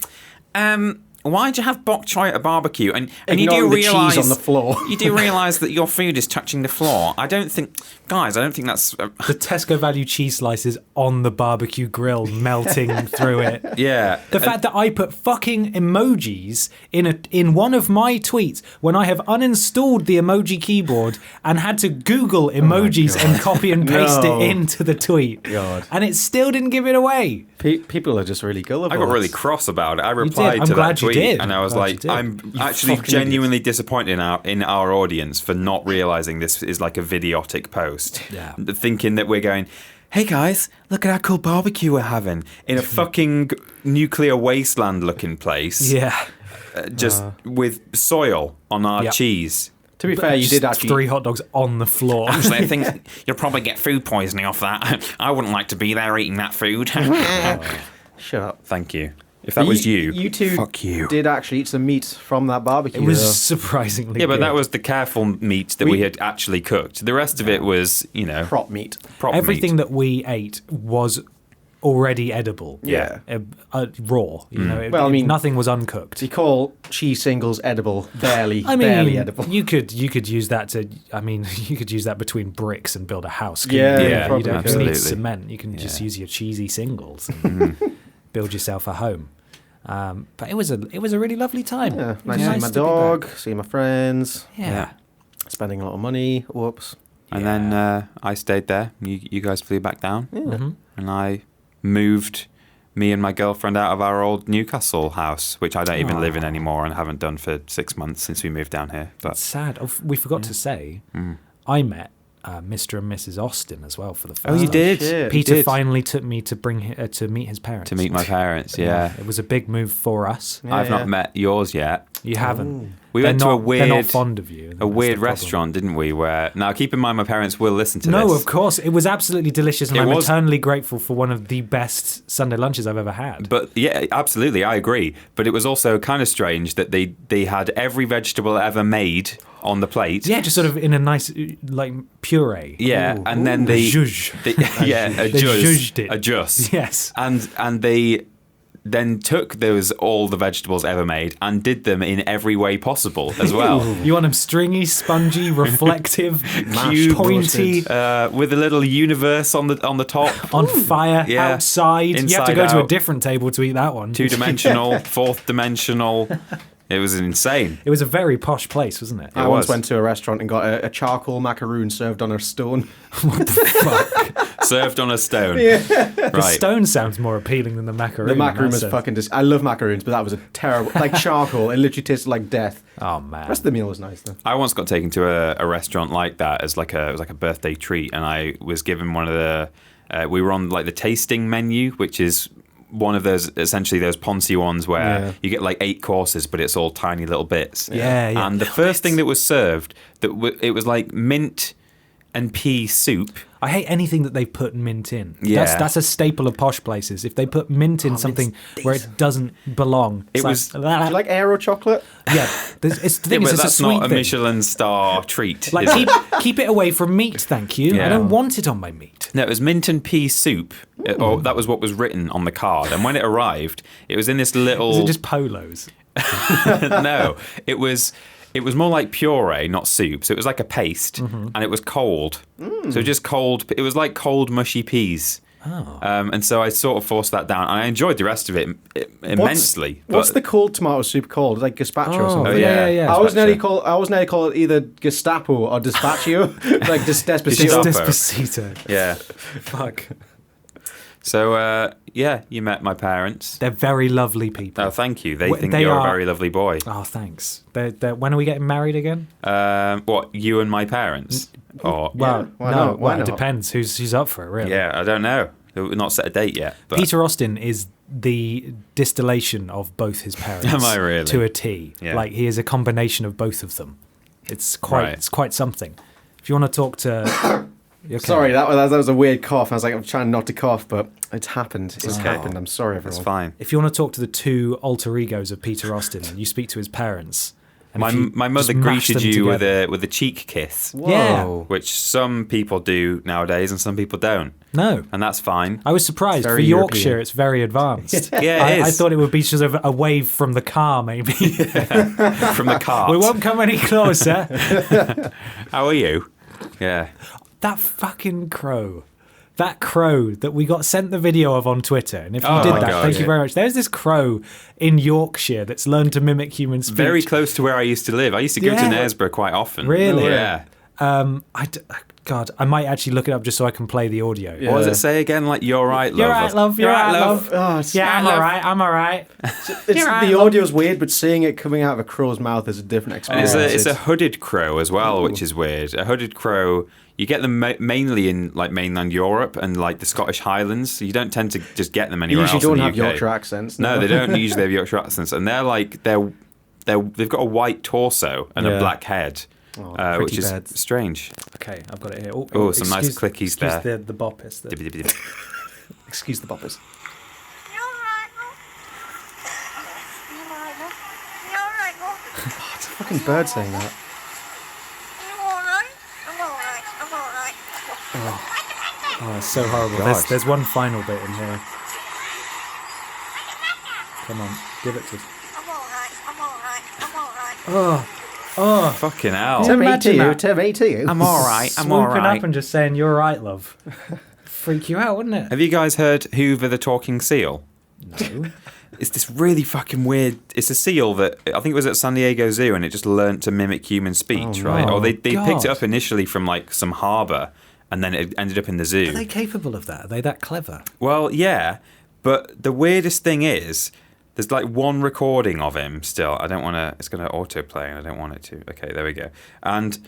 why'd you have bok choy at a barbecue? And you do Ignoring the realise cheese on the floor. you do realise that your food is touching the floor. I don't think that's. The Tesco value cheese slices on the barbecue grill melting through it. Yeah. The fact that I put fucking emojis in one of my tweets when I have uninstalled the emoji keyboard and had to Google emojis and copy and paste No. it into the tweet. God. And it still didn't give it away. People are just really gullible. I got really cross about it. I replied I'm to glad that you tweet, did. and I was Glad you like, did. "I'm actually fucking genuinely disappointed in our audience for not realizing this is like a vidiotic post, Yeah. thinking that we're going." Hey guys, look at our cool barbecue we're having in a fucking nuclear wasteland looking place. Yeah. Just with soil on our Yep. cheese. To be fair, you Just did actually. 3 hot dogs on the floor. Actually, I think you'll probably get food poisoning off that. I wouldn't like to be there eating that food. Shut up. Thank you. If that was you, You two fuck you. did actually eat some meat from that barbecue. It was though. surprisingly Yeah, but good. that was the careful meat that we had actually cooked. The rest of it was, prop meat. prop Everything meat. that we ate was already edible. Yeah. Raw. You know, Well, I mean- nothing was uncooked. You call cheese singles edible? Barely. I mean, barely edible. you could use that to. I mean, you could use that between bricks and build a house. couldn't Yeah, you? yeah, you probably don't could. need Absolutely. cement. You can just use your cheesy singles and Mm-hmm. build yourself a home. But it was a really lovely time. Yeah, It was nice seeing my to be dog, back. seeing my friends, Yeah. spending a lot of money. Whoops. And then I stayed there. You guys flew back down. Mm-hmm. And I moved me and my girlfriend out of our old Newcastle house, which I don't even live in anymore and haven't done for 6 months since we moved down here. It's But sad. Oh, we forgot to say, I met Mr. and Mrs. Austin as well for the first Oh, you time. did? shit. Peter did. finally took me to to meet his parents. To meet my parents, yeah. It was a big move for us. I've not met yours yet. You haven't. We They're went to a not- They're not weird, fond of you. a That's the weird problem. restaurant, didn't we? Where now, keep in mind, my parents will listen to No, this. of course. It was absolutely delicious, and It I'm was- eternally grateful for one of the best Sunday lunches I've ever had. But yeah, absolutely, I agree. But it was also kind of strange that they had every vegetable ever made on the plate. Yeah, just sort of in a nice, like, puree. Yeah, and then The they, zhuzh. a They zhuzhed it. a juice. Yes. And they then took all the vegetables ever made and did them in every way possible as well. You want them stringy, spongy, reflective, Cube, pointy, with a little universe on the top. on fire, Yeah. outside. You have to Inside go to a out. different table to eat that one. 2-dimensional, fourth dimensional. It was insane. It was a very posh place, wasn't it? I once was. went to a restaurant and got a charcoal macaroon served on a stone. served on a stone. The Right. stone sounds more appealing than the macaroon. The in macaroon that was sense. fucking. I love macaroons, but that was a terrible, like charcoal. It literally tasted like death. Oh The man. rest of the meal was nice though. I once got taken to a restaurant like that as like it was like a birthday treat, and I was given one of the. We were on like the tasting menu, which is one of those essentially those Ponzi ones where you get like 8 courses, but it's all tiny little bits. Yeah, yeah. And the first thing that was served, it was like mint and pea soup. I hate anything that they put mint in. Yeah. That's a staple of posh places. If they put mint in something where it doesn't belong, It was- Do you like Aero chocolate? yeah. It's the thing Yeah, is, but it's that's a sweet not a thing. Michelin star treat. Like is it? keep it away from meat, thank you. I Yeah. don't want it on my meat. No, it was mint and pea soup. Or that was what was written on the card. And when it arrived, it was in this little. Is it just polos? No, it was more like puree, not soup. So it was like a paste, Mm-hmm. and it was cold. So just cold. It was like cold mushy peas. Oh. And so I sort of forced that down, and I enjoyed the rest of it immensely. What's but- the cold tomato soup called? Like gazpacho or something? yeah. I always Gazpacho. nearly call it either Gestapo or Despacio, like Despacito. Gestapo. Despacito. Yeah. Fuck. So yeah, you met my parents. They're very lovely people. Oh, thank you. They Well, think they you're are- a very lovely boy. Oh, thanks. When are we getting married again? What, you and my parents? Or Well, why no. not? Why Well, it not? depends who's up for it, really. yeah, I don't know. We've not set a date yet. But Peter Austin is the distillation of both his parents. Am I really? To a T. Yeah. Like he is a combination of both of them. It's quite Right. it's quite something. If you want to talk to Okay. Sorry, that was a weird cough. I was like, I'm trying not to cough, but it's happened. It's okay. happened. I'm sorry, everyone. It's fine. If you want to talk to the two alter egos of Peter Austin, you speak to his parents. And My if you my mother just mash greeted them you together- with a cheek kiss, Yeah. which some people do nowadays and some people don't, No. and that's fine. I was surprised. Very For Yorkshire, European. it's very advanced. Yeah, it I is. thought it would be just a wave from the car, maybe. From the cart. We won't come any closer. How are you? Yeah. That fucking crow. That crow that we got sent the video of on Twitter. And if you Oh did my that, God, thank you yeah. very much. There's this crow in Yorkshire that's learned to mimic human speech. Very close to where I used to live. I used to go to Yeah. Knaresborough quite often. Really? Yeah. God, I might actually look it up just so I can play the audio. Yeah. What does it say again? Like, you're right, love. You're right, love. You're right, love. Oh, it's, Yeah, I'm love. alright. I'm alright. the audio's weird, but seeing it coming out of a crow's mouth is a different And experience. it's a hooded crow as well, which is weird. A hooded crow, you get them mainly in like mainland Europe and like the Scottish Highlands. You don't tend to just get them You anywhere usually else don't in the have UK. Yorkshire accents. No, they don't usually have Yorkshire accents, and they're like they've got a white torso and a Yeah. black head, pretty which is birds. strange. Okay, I've got it here. Oh, some nice clickies there. Excuse the BOPIS. Excuse the boppers. It's a fucking bird saying that. Oh, it's so horrible. There's one final bit in here. Come on, give it to us. Fucking hell. Imagine that. Tomato. I'm all right. I'm all Swooping right. up and just saying, "You're right, love." Freak you out, wouldn't it? Have you guys heard Hoover the talking seal? No. It's this really fucking weird. It's a seal that I think it was at San Diego Zoo, and it just learnt to mimic human speech, right? Or they picked God. it up initially from like some harbour, and then it ended up in the zoo. Are they capable of that? Are they that clever? Well, yeah, but the weirdest thing is, there's like one recording of him still. I don't want to. It's going to autoplay, and I don't want it to. Okay, there we go. And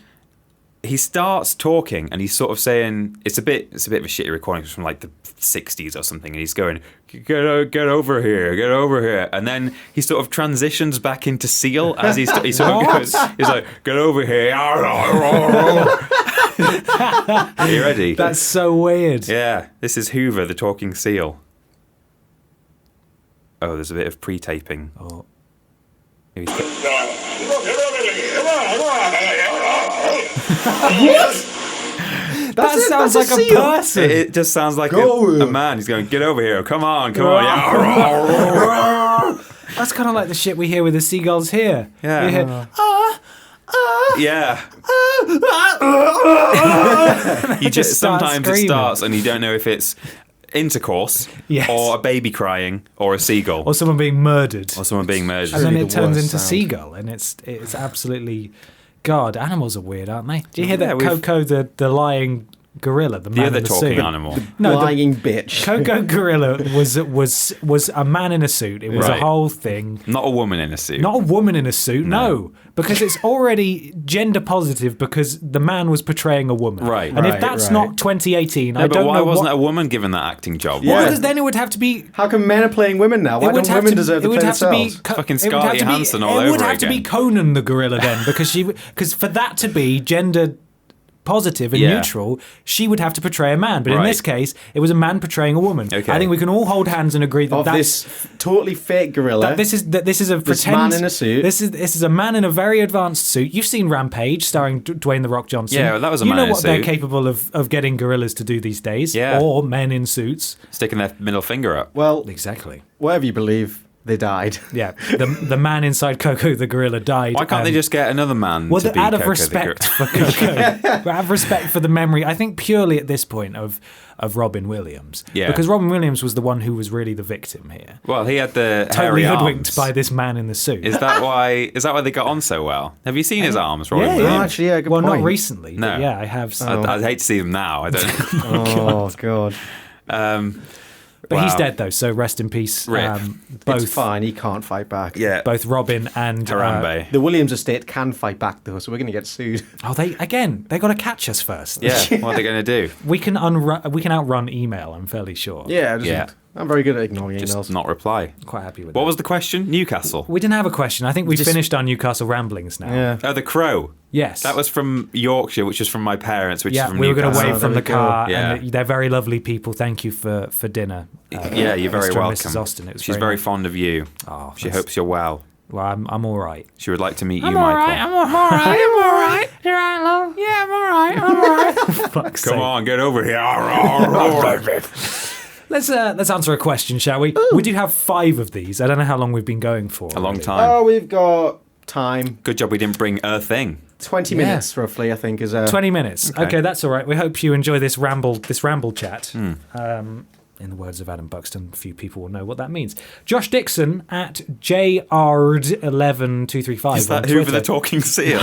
he starts talking, and he's sort of saying it's a bit of a shitty recording from like the 60s or something, and he's going, get over here, and then he sort of transitions back into seal as he sort of goes. He's like, get over here. Are you ready? That's so weird. Yeah, this is Hoover the talking seal. Oh, there's a bit of pre-taping. Oh. Maybe That sounds like a person. it just sounds like a man. He's going, get over here. Come on. Yeah. That's kind of like the shit we hear with the seagulls here. Yeah. You hear, Yeah. You just start sometimes screaming. it starts and you don't know if it's intercourse Yes. or a baby crying or a seagull or someone being murdered. or someone being murdered. And then really it the turns worst into sound. seagull, and it's absolutely God. Animals are weird, aren't they? Do you hear Yeah, that we've- Coco, the lying gorilla, the The man other in the talking suit. animal. No, the Lying bitch. Coco Gorilla was a man in a suit. It was a Right. whole thing. Not a woman in a suit. Not a woman in a suit, no. Because it's already gender positive because the man was portraying a woman. Right. And if Right, that's right. not 2018, I No, but don't why know wasn't what... a woman given that acting job? Yeah. Well, because then it would have to be... How come men are playing women now? Why it would don't have women to, deserve it to would play have to be themselves? Fucking it would have Scarlett to be- Johansson all It would over have to be again. Conan the gorilla then, because for that to be gender positive and Yeah. neutral, she would have to portray a man. But in Right. this case, it was a man portraying a woman. Okay. I think we can all hold hands and agree that Of that's this totally fake gorilla. this is a This pretend man in a suit. This is a man in a very advanced suit. You've seen Rampage, starring Dwayne the Rock Johnson. Yeah, well, that was a you man know in a what they're suit. capable of getting gorillas to do these days. Yeah. Or men in suits. Sticking their middle finger up. Well, Exactly. whatever you believe, they died. Yeah. The man inside Coco the gorilla died. Why can't they just get another man Well, to be out of Coco respect the for Coco, out of respect for the memory, I think purely at this point of Robin Williams. Yeah. Because Robin Williams was the one who was really the victim here. Well, he had the Totally hairy hoodwinked arms. by this man in the suit. Is that why they got on so well? Have you seen his arms, Robin Yeah, Williams? yeah. Actually, yeah, good well, point. not recently. No. But yeah, I have. I'd hate to see them now. I don't. Oh, God. But he's Wow. dead though, so rest in peace. Rip. Both It's fine. He can't fight back. Yeah. both Robin and Harambe. The Williams estate can fight back, though, so we're going to get sued. they got to catch us first. Yeah. What are they going to do? we can outrun email. I'm fairly sure. Yeah. I'm very good at ignoring Just emails. not reply. Quite happy with What that. was the question? Newcastle. We didn't have a question. I think we've finished our Newcastle ramblings now. Yeah. Oh, the crow. Yes. That was from Yorkshire, which is from my parents, which is Yeah, from we were going to Newcastle. wave from the there we go. car, Yeah. and they're very lovely people. Thank you for dinner. Yeah, you're very Mr. and welcome. Mrs. Austin. It was She's very very nice. fond of you. Oh, She that's- hopes you're well. Well, I'm all right. She would like to meet you, Michael. I'm all right. You're right, love. Yeah, I'm all right. I'm all right. Fuck's Come sake. on, get over here. Let's answer a question, shall we? We do have 5 of these. I don't know how long we've been going for. A long really. time. Oh, we've got time. Good job we didn't bring a thing. 20 minutes, roughly, I think, is... 20 minutes. Okay, that's all right. We hope you enjoy this ramble chat. Hmm. In the words of Adam Buxton, a few people will know what that means. Josh Dixon at jard11235 Is that on Hoover Twitter. the Talking Seal?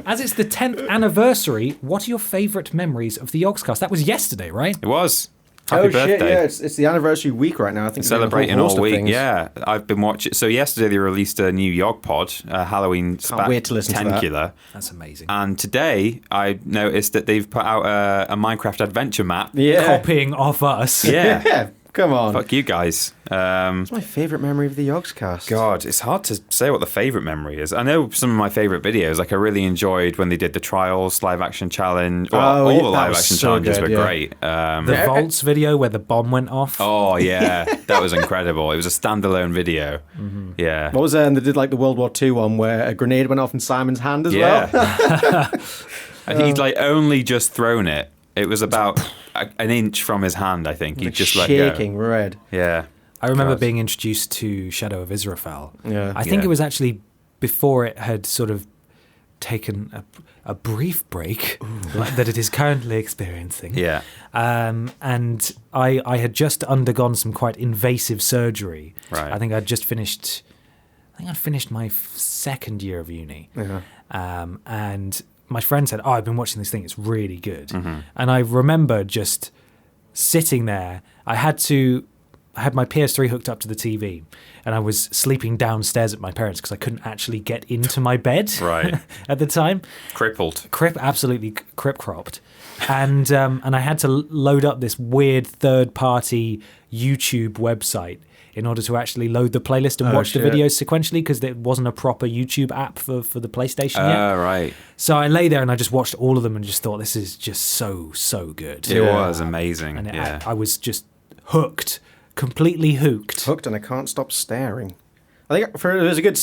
As it's the 10th anniversary, what are your favourite memories of the Yogscast? That was yesterday, right? It was. Happy oh, birthday. shit, yeah, it's the anniversary week right now. I think we're doing a whole Celebrating host all of week. things. Yeah, I've been watching. So yesterday they released a new Yog pod, Halloween wait to listen to that. Tencular. That's amazing. And today I noticed that they've put out a Minecraft adventure map. Yeah. Copying off us. Yeah. Yeah, come on. Fuck you guys. It's my favourite memory of the Yogscast. God, it's hard to say what the favourite memory is. I know some of my favourite videos. Like I really enjoyed when they did the trials live action challenge. Well, Oh, all yeah, the that live was action so challenges good, were yeah. great. The Vaults video where the bomb went off. Oh yeah, that was incredible. It was a standalone video. Mm-hmm. Yeah. What was they did like the World War II one where a grenade went off in Simon's hand as Yeah. well? And he'd like only just thrown it. It was about an inch from his hand, I think. He just let go. shaking red. Yeah. I remember God. being introduced to Shadow of Israfel. Yeah. I think Yeah. it was actually before it had sort of taken a brief break that it is currently experiencing. Yeah. And I had just undergone some quite invasive surgery. Right. I think I'd finished my second year of uni. Yeah. And my friend said, I've been watching this thing. It's really good. Mm-hmm. And I remember just sitting there. I had my PS3 hooked up to the TV, and I was sleeping downstairs at my parents' because I couldn't actually get into my bed Right. at the time. Crippled. Absolutely cropped. And I had to load up this weird third-party YouTube website in order to actually load the playlist and watch shit. the videos sequentially because there wasn't a proper YouTube app for the PlayStation yet. Right. So I lay there and I just watched all of them and just thought, this is just so good. It was amazing. And yeah. I was just hooked, completely hooked. Hooked and I can't stop staring. I think there was a good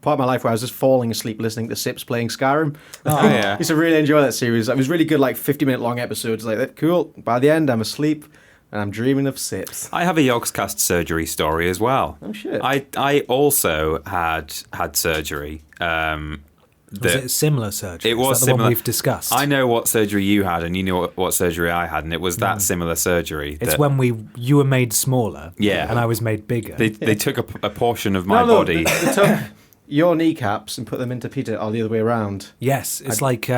part of my life where I was just falling asleep listening to Sips playing Skyrim. Oh, yeah. I used to really enjoy that series. It was really good, like 50-minute long episodes. Like, cool. By the end, I'm asleep and I'm dreaming of Sips. I have a Yogscast surgery story as well. Oh, shit. I also had surgery. Was it a similar surgery? It was Is that the similar. one we've discussed? I know what surgery you had, and you know what surgery I had, and it was that similar surgery. It's that when you were made smaller, Yeah. and I was made bigger. they took a portion of my body. They took your kneecaps and put them into Peter, or the other way around. Yes, it's like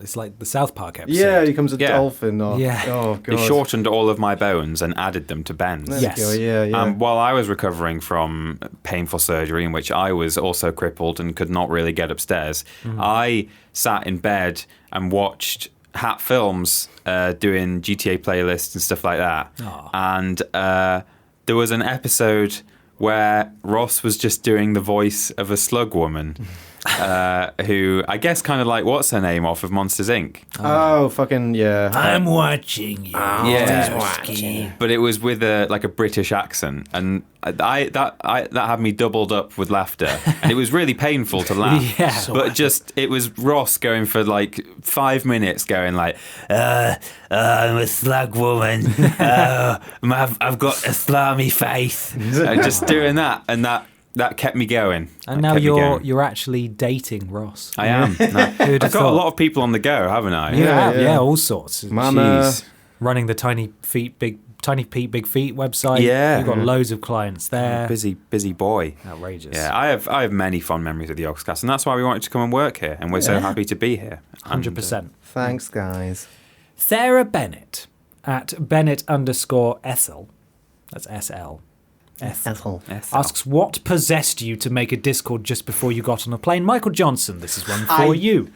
It's like the South Park episode. Yeah, he becomes a Yeah. dolphin. Or, Yeah. Oh, God. They shortened all of my bones and added them to Ben's. There Yes. we go, yeah. While I was recovering from painful surgery in which I was also crippled and could not really get upstairs, I sat in bed and watched Hat Films doing GTA playlists and stuff like that. Aw. And there was an episode where Ross was just doing the voice of a slug woman. Who I guess kind of like what's her name off of Monsters Inc. Oh, fucking, yeah. I'm watching you. Yeah, but it was with a British accent, and that had me doubled up with laughter, and it was really painful to laugh. Yeah. But just it was Ross going for like 5 minutes, going like, "I'm a slug woman. I've got a slimy face," just doing that, and that kept me going. And That now kept me going. you're actually dating Ross. I am. No. Who'd have I've got a thought? lot of people on the go, haven't I? You have, yeah. all sorts. Mama. Jeez. Running the Tiny Pete Big Feet website. Yeah. You've got loads of clients there. Busy boy. Outrageous. Yeah, I have many fond memories of the Yogscast, and that's why we wanted to come and work here, and we're so happy to be here. And, 100%. Thanks, guys. Sarah Bennett at Bennett_Ethel. That's SL. Ethel. Asks, what possessed you to make a Discord just before you got on a plane? Michael Johnson, this is one for you.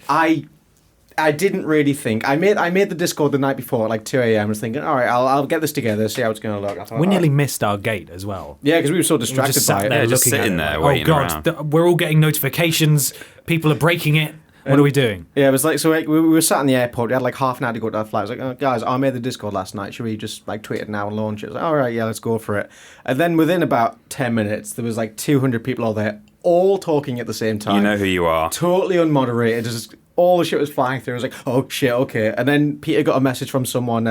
I didn't really think. I made the Discord the night before at like 2 a.m. I was thinking, all right, I'll get this together, see how it's going to look. I thought, We all nearly right. missed our gate as well. Yeah, because we were so We distracted just by sat it. there just looking at sitting it there like, waiting oh God, around. we're all getting notifications. People are breaking it. What are we doing? Yeah, it was like, so like, we were sat in the airport. We had like half an hour to go to our flight. I was like, oh, guys, I made the Discord last night. Should we just like tweet it now and launch it? I was like, all right, yeah, let's go for it. And then within about 10 minutes, there was like 200 people all there, all talking at the same time. You know who you are. Totally unmoderated. Just all the shit was flying through. I was like, oh shit, okay. And then Peter got a message from someone.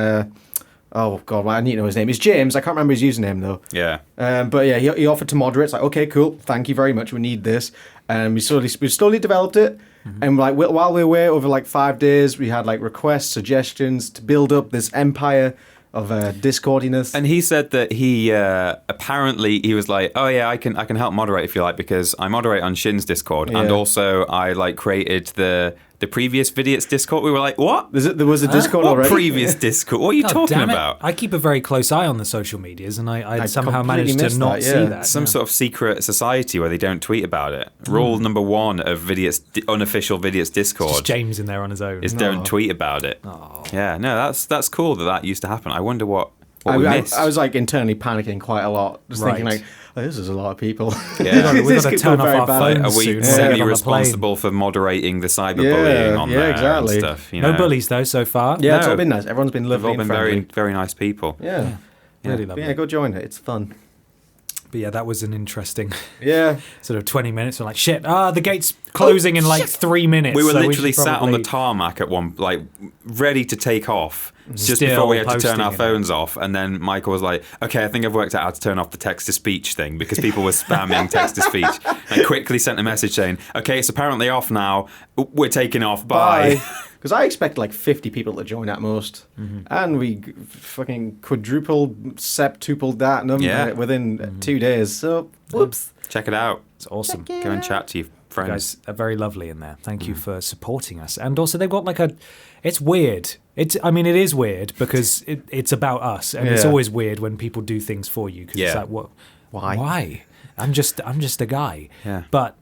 Oh god, well, I need to know his name. It's James. I can't remember his username though. Yeah. But yeah, he offered to moderate. It's like, okay, cool. Thank you very much. We need this. And we slowly developed it. And like while we were away over like 5 days, we had like requests, suggestions to build up this empire of Discordiness. And he said that he apparently he was like, oh yeah, I can help moderate if you like, because I moderate on Shin's Discord, and Yeah. also I like created the previous Vidiots Discord. We were like, what? There was a Discord What already. previous Discord? What are you God talking damn it. about? I keep a very close eye on the social medias, and I somehow completely managed to missed not that, see yeah. that. Some sort of secret society where they don't tweet about it. Rule number 1 of Vidiots unofficial Vidiots Discord Just James in there on his own. is don't tweet about it. Yeah, no, that's cool that used to happen. I wonder what we missed. I was like internally panicking quite a lot, just thinking Right. like, oh, this is a lot of people. Yeah. We've This got to could go turn off very our bad. phones Are we soon. when we get on the semi-responsible for moderating the cyberbullying on there exactly. and stuff? You plane. know? No bullies though so far. Yeah, it's No. all been nice. Everyone's been They've lovely all and been friendly. very, very nice people. Yeah. Really lovely. Yeah, go join it. It's fun. But yeah, that was an interesting Yeah. sort of 20 minutes. We're like, shit, the gate's closing in like 3 minutes. We were so literally should sat on the probably- tarmac at one, like, ready to take off. Just Still before we had to turn our posting it. phones off, and then Michael was like, "Okay, I think I've worked out how to turn off the text-to-speech thing because people were spamming text-to-speech." I quickly sent a message saying, "Okay, it's apparently off now. We're taking off. Bye." Because I expect like 50 people to join at most. And we fucking quadrupled, septupled that number Yeah. within 2 days. So, whoops. Check it out. It's awesome. Go and chat to your You friends. guys are very lovely in there. Thank you for supporting us. And also, they've got like it's weird. It is weird because it's about us, and it's Yeah. always weird when people do things for you because it's Yeah. like, what? Why? Why? I'm just a guy. Yeah. But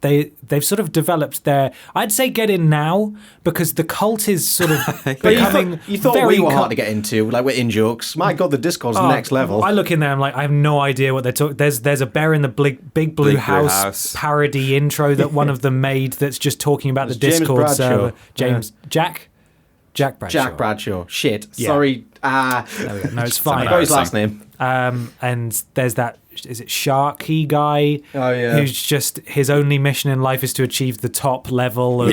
they've sort of developed their. I'd say get in now because the cult is sort of But becoming. you thought very we were cult- hard to get into, like we're in jokes. My God, the Discord's next level. I look in there, I'm like, I have no idea what they're talking. There's a Bear in the Big Blue House parody intro that one of them made that's just talking about the It's James Discord Bradshaw. server. Jack Bradshaw. Jack Bradshaw. Shit. Yeah. Sorry. There we go. No, it's I fine. got his last name. And there's that. Is it Sharky guy? Oh, yeah. Who's just his only mission in life is to achieve the top level of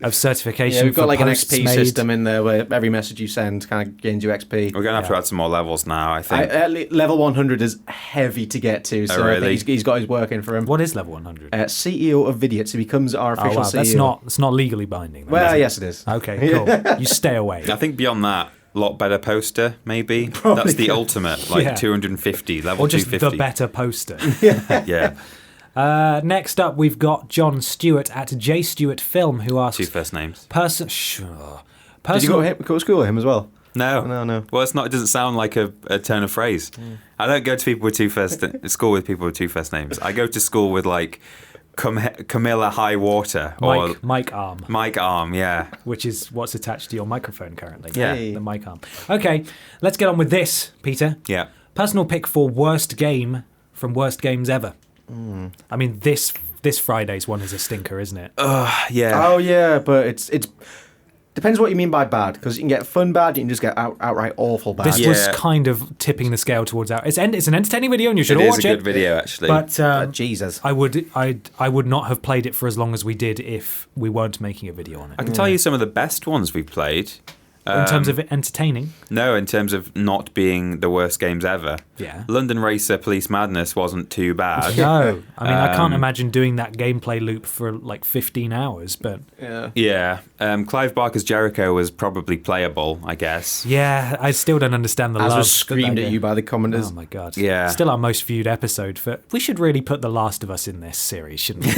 of certification. Yeah, we've got for like an posts XP made. system in there where every message you send kind of gains you XP. We're gonna have to add some more levels now. I think. Level 100 is heavy to get to, so I really? think he's got his work in for him. What is level 100? CEO of Vidiots, he becomes our Oh official wow, CEO. that's not legally binding. then, Well, is it? yes, it is. Okay, cool. You stay away. I think beyond that, a lot better poster. Maybe that's the ultimate. Like Yeah. 250 level Or just 250. the better poster. Yeah. Next up, we've got John Stewart at J Stewart Film, who asks... 2 first names. Sure. Did you go to school with him as well? No. No. Well, it's not. It doesn't sound like a turn of phrase. I don't go to people with school with people with 2 first names. I go to school with like Camilla Highwater or Mike Arm. Mike Arm, yeah. Which is what's attached to your microphone currently. Yeah. The mic arm. Okay, let's get on with this, Peter. Yeah. Personal pick for worst game from worst games ever. I mean, this Friday's one is a stinker, isn't it? Yeah. Oh yeah, but it's depends what you mean by bad, because you can get fun bad, you can just get outright awful bad. This was kind of tipping the scale towards out. It's an entertaining video, and you should all watch it. It is a good video, actually. But Jesus, I would not have played it for as long as we did if we weren't making a video on it. I can tell you some of the best ones we've played. In terms of entertaining? No, in terms of not being the worst games ever. Yeah. London Racer Police Madness wasn't too bad. No. I mean, I can't imagine doing that gameplay loop for like 15 hours, but... Yeah. Clive Barker's Jericho was probably playable, I guess. Yeah, I still don't understand the love. as was screamed at you by the commenters. Oh my God. Yeah. Still our most viewed episode. We should really put The Last of Us in this series, shouldn't we?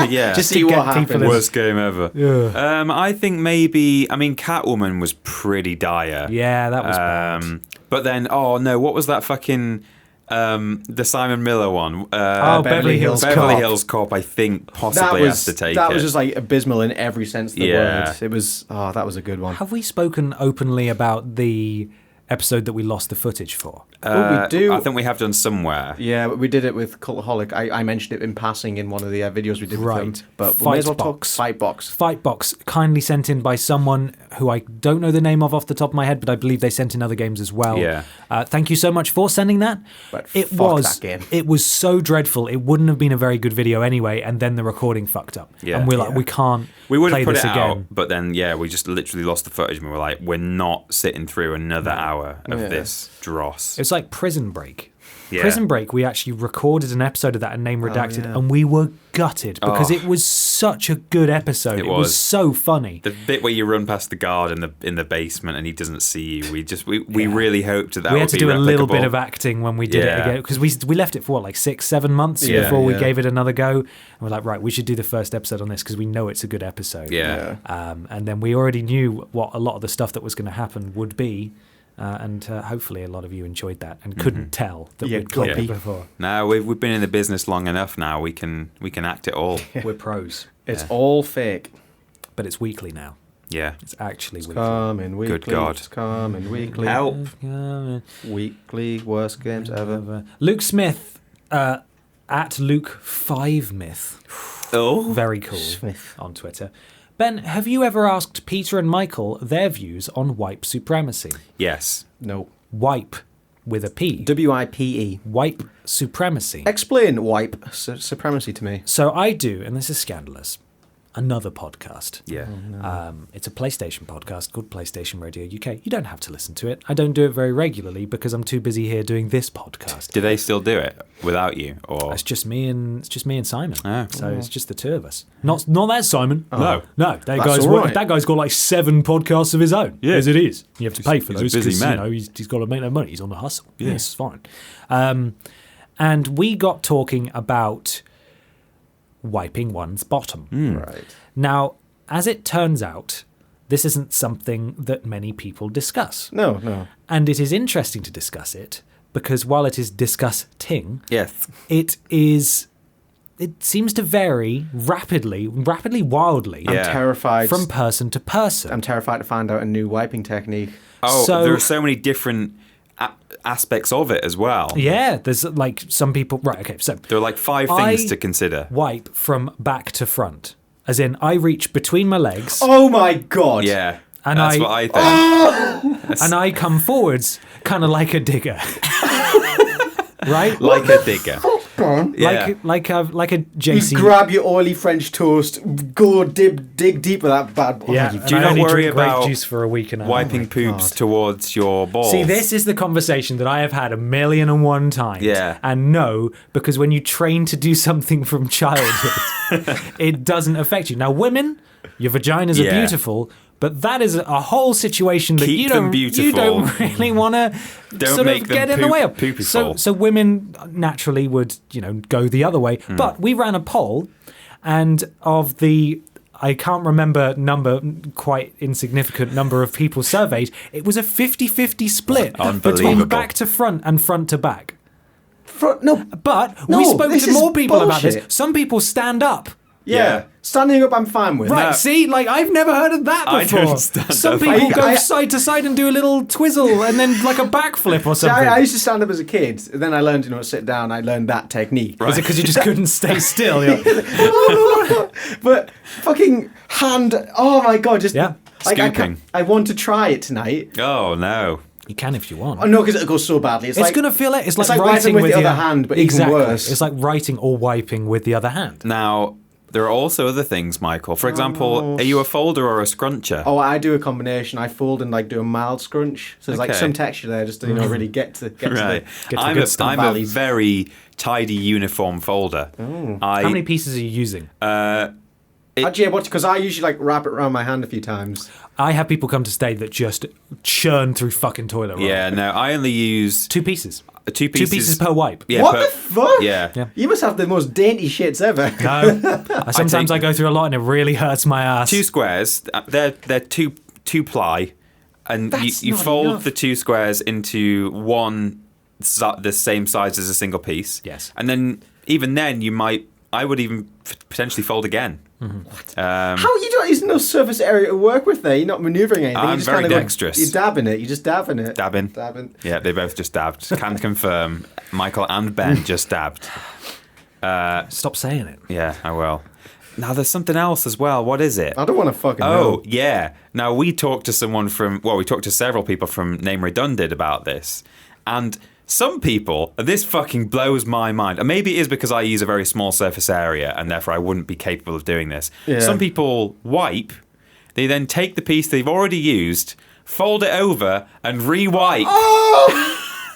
Yeah. Just See to what get happens. people... Worst game ever. Yeah. I think maybe... I mean, Catwoman was pretty dire. Yeah, that was bad. But then, what was that fucking... the Simon Miller one? Beverly Hills Beverly Cop. Hills Cop, I think, possibly has to take it. That was just like abysmal in every sense of the Yeah. word. It was, that was a good one. Have we spoken openly about the episode that we lost the footage for? we do. I think we have done somewhere. Yeah, we did it with Cultaholic. I mentioned it in passing in one of the videos we did with them. But we may as well talk Fightbox. Fightbox, kindly sent in by someone who I don't know the name of off the top of my head, but I believe they sent in other games as well. Yeah. Thank you so much for sending that. But It was so dreadful. It wouldn't have been a very good video anyway, and then the recording fucked up. Yeah. And we're like, we can't We would play have put this it again. out, but then, we just literally lost the footage and we were like, we're not sitting through another hour of this dross. It's like Prison Break. Yeah. Prison Break, we actually recorded an episode of that and name redacted, and we were gutted because it was such a good episode. It was so funny. The bit where you run past the guard in the basement and he doesn't see you, we really hoped that we had would to be do a little replicable. bit of acting when we did it again, because we left it for like 6-7 months before we gave it another go, and we're like, right, we should do the first episode on this because we know it's a good episode. And then we already knew what a lot of the stuff that was going to happen would be. And hopefully a lot of you enjoyed that and couldn't tell that we'd played it before. No, we've been in the business long enough now. We can act it all. We're pros. It's all fake. But it's weekly now. Yeah. It's actually weekly. Coming weekly. Good God. It's coming weekly. Help. Weekly worst games ever. Luke Smith at Luke5Myth. Oh. Very cool. Smith. On Twitter. Ben, have you ever asked Peter and Michael their views on wipe supremacy? Yes. No. Wipe with a P. WIPE. Wipe supremacy. Explain wipe supremacy to me. So I do, and this is scandalous, another podcast. Yeah. It's a PlayStation podcast called PlayStation Radio UK. You don't have to listen to it. I don't do it very regularly because I'm too busy here doing this podcast. Do they still do it without you, or It's just me and Simon. Oh. So it's just the two of us. Not that Simon. No. That That's guy's all right. that guy's got like 7 podcasts of his own. Yeah. As it is. You have to pay for He's a those busy because man. he's got to make that money. He's on the hustle. Yeah. Yes, it's fine. And we got talking about wiping one's bottom. Right. Now, as it turns out, this isn't something that many people discuss. No. And it is interesting to discuss it because while it is disgusting, yes? it seems to vary rapidly, wildly I'm terrified. from person to person. I'm terrified to find out a new wiping technique. Oh, So- there are so many different aspects of it as well. Yeah, there's like some people... Right, okay, so There are like 5 things to consider. wipe from back to front. As in, I reach between my legs Oh my god. Yeah. And that's I- what I think. and I come forwards kind of like a digger. Right? Like a digger. Yeah. Like a You JC. grab your oily French toast, go dig deep with that bad boy. Yeah, You- and Do I not only worry drink grape about juice for a week and a half. wiping poops towards your balls. See, this is the conversation that I have had 1,000,001 times. Yeah. And no, because when you train to do something from childhood, it doesn't affect you. Now, women, your vaginas are Yeah. beautiful, But that is a whole situation that Keep you them don't beautiful. really want to sort make of them get in the way of. poopy So full. so women naturally would go the other way. But we ran a poll, and of the I can't remember quite insignificant number of people surveyed, it was a 50-50 split between Unbelievable. back to front and front to back. No, But No, we spoke this to is more people about this. bullshit. Some people stand up. yeah. Standing up, I'm fine with. Right, No. see, like I've never heard of that I before. don't stand Some up. people go I- side to side and do a little twizzle and then like a backflip or See, something. I used to stand up as a kid. Then I learned, to sit down. I learned that technique. Is it because you just couldn't stay still? You're like, But fucking hand. Oh my god! Just Yeah. I Scooping. I want to try it tonight. Oh no. you can if you want. Oh no, because it goes so badly. It's, It's like, gonna feel it. It's like like writing wiping with the your other hand, but even exactly. worse. It's like writing or wiping with the other hand. Now, there are also other things, Michael. For example, are you a folder or a scruncher? Oh, I do a combination. I fold and do a mild scrunch. So there's like Okay. some texture there, just to really get to Right. the I'm good stuff. I'm a valleys. very tidy, uniform folder. How many pieces are you using? Actually, because I usually wrap it around my hand a few times. I have people come to stay that just churn through fucking toilet roll. Yeah, no, I only use 2 pieces. two pieces. 2 pieces per wipe. Yeah, What the fuck? Yeah. You must have the most dainty shits ever. No. Sometimes I go through a lot and it really hurts my ass. 2 squares. They're two ply, and That's you not fold enough. the 2 squares into one the same size as a single piece. Yes. And then even then I would even potentially fold again. How you don't use no surface area to work with there? You're not manoeuvring anything. I'm you just very kinda dexterous. You dab in it. You just dab in it. Dabbing. Yeah, they both just dabbed. Can confirm. Michael and Ben just dabbed. Stop saying it. Yeah, I will. Now there's something else as well. What is it? I don't want to fucking Oh, know. yeah. Now, we talked to we talked to several people from Name Redundant about this. And some people, and this fucking blows my mind, and maybe it is because I use a very small surface area and therefore I wouldn't be capable of doing this. Yeah. Some people wipe, they then take the piece they've already used, fold it over, and re-wipe.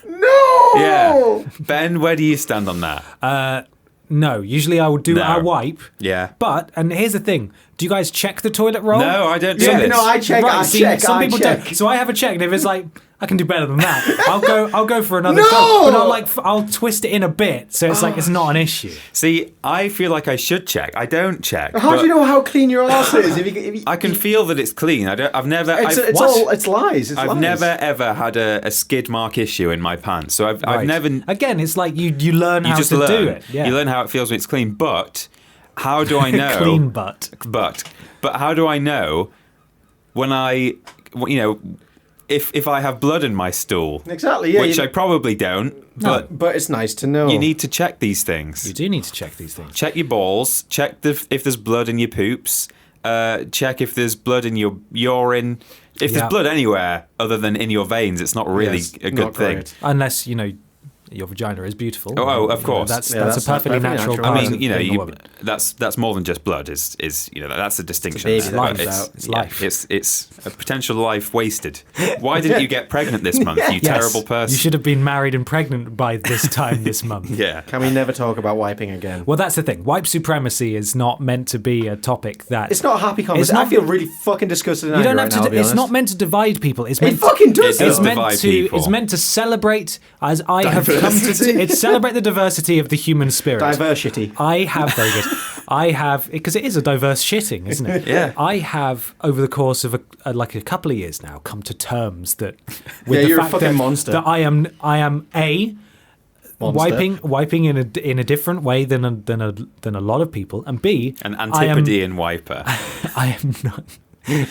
No! Yeah. Ben, where do you stand on that? No, usually I would do No. a wipe. Yeah. But, and here's the thing, do you guys check the toilet roll? No, I don't do Yeah, this. no, I check. Right, I see, check. some I people check. don't. So I have a check, and if it's like, I can do better than that, I'll go for another No! coat. But I'll twist it in a bit, so it's like it's not an issue. See, I feel like I should check. I don't check. How do but you know how clean your arse is? If you, I can feel that it's clean. I've never. It's lies. It's I've lies. never ever had a skid mark issue in my pants. So I've Right. never. Again, it's like you learn how just to learn. do it. Yeah. You learn how it feels when it's clean. But how do I know? Clean butt. But how do I know when if I have blood in my stool? Exactly. Yeah. Which I probably don't. but it's nice to know. You need to check these things. You do need to check these things. Check your balls. Check if there's blood in your poops. Check if there's blood in your urine. If Yeah. there's blood anywhere other than in your veins, it's not really Yes, a good not thing. great. Unless, your vagina is beautiful. Oh, of You know, course. That's Yeah, a that's perfectly perfectly natural natural. part I mean, of being a woman. that's more than just blood. Is that's a distinction. baby there, that but comes out. It's life. It's a potential life wasted. Why didn't you get pregnant this month? You Yes. terrible person. You should have been married and pregnant by this time this month. Yeah. Can we never talk about wiping again? Well, that's the thing. White supremacy is not meant to be a topic that It's not a happy conversation. not- I feel really fucking disgusted. And you don't angry have to. right now, to be It's honest. not meant to divide people. It's It meant. fucking does. It does It's meant divide to. people. It's meant to celebrate, as I have come to. Diversity. It's celebrate the diversity of the human spirit. Diversity. I have very good. I have because it is a diverse shitting, isn't it? Yeah. I have over the course of a couple of years now come to terms that with Yeah, the you're a fact fucking that, monster. that I am a Monster. wiping in a different way than a lot of people, and B An I am Antipodean wiper. I am not.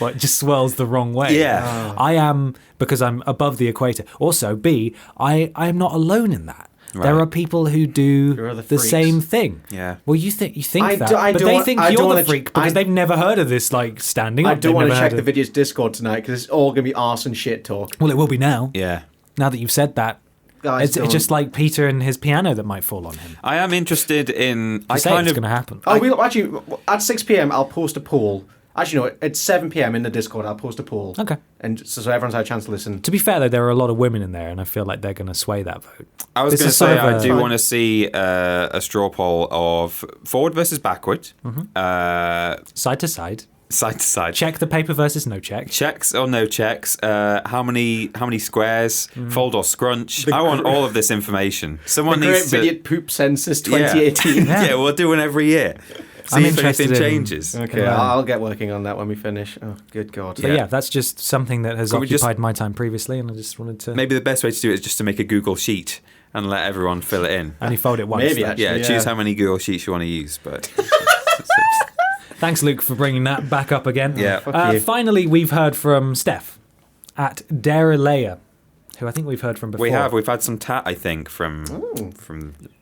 Well, it just swirls the wrong way. Yeah. I am because I'm above the equator. Also, B, I am not alone in that. There Right. are people who do There are the the freaks. same thing. Yeah. Well, you think I that, do- I but don't they want- think I don't you're the wanna- freak because they've never heard of this standing I up. don't They've want to never check heard the of- Vidiots Discord tonight because it's all going to be arse and shit talk. Well, it will be now. Yeah. Now that you've said that, Guys, it's don't. just like Peter and his piano that might fall on him. I am interested in. I I say kind it's of. going to happen. Oh, we'll actually at 6 p.m. I'll post a poll. Actually, no, at 7 p.m. in the Discord I'll post a poll. Okay. And so everyone's had a chance to listen. To be fair, though, there are a lot of women in there, and I feel like they're going to sway that vote. I was This going to is sort say of I a- do want to see a straw poll of forward versus backward, Side to side. Side to side. Check the paper versus no check. Checks or no checks? How many squares? Fold or scrunch? I want all of this information. Someone The needs Great to. Vidiot Poop Census 2018. Yeah, we'll do one every year. See I'm if interested anything in- changes. Okay, Yeah. I'll get working on that when we finish. Oh, good God. But yeah, that's just something that has Could we occupied my time previously, and I just wanted to Maybe the best way to do it is just to make a Google sheet and let everyone fill it in. only fold it once. Maybe, though. actually. Yeah, Yeah. choose how many Google sheets you want to use, but Thanks, Luke, for bringing that back up again. Yeah. Fuck you. Finally, we've heard from Steph at Darelea, who I think we've heard from before. we've had some tat, I think, from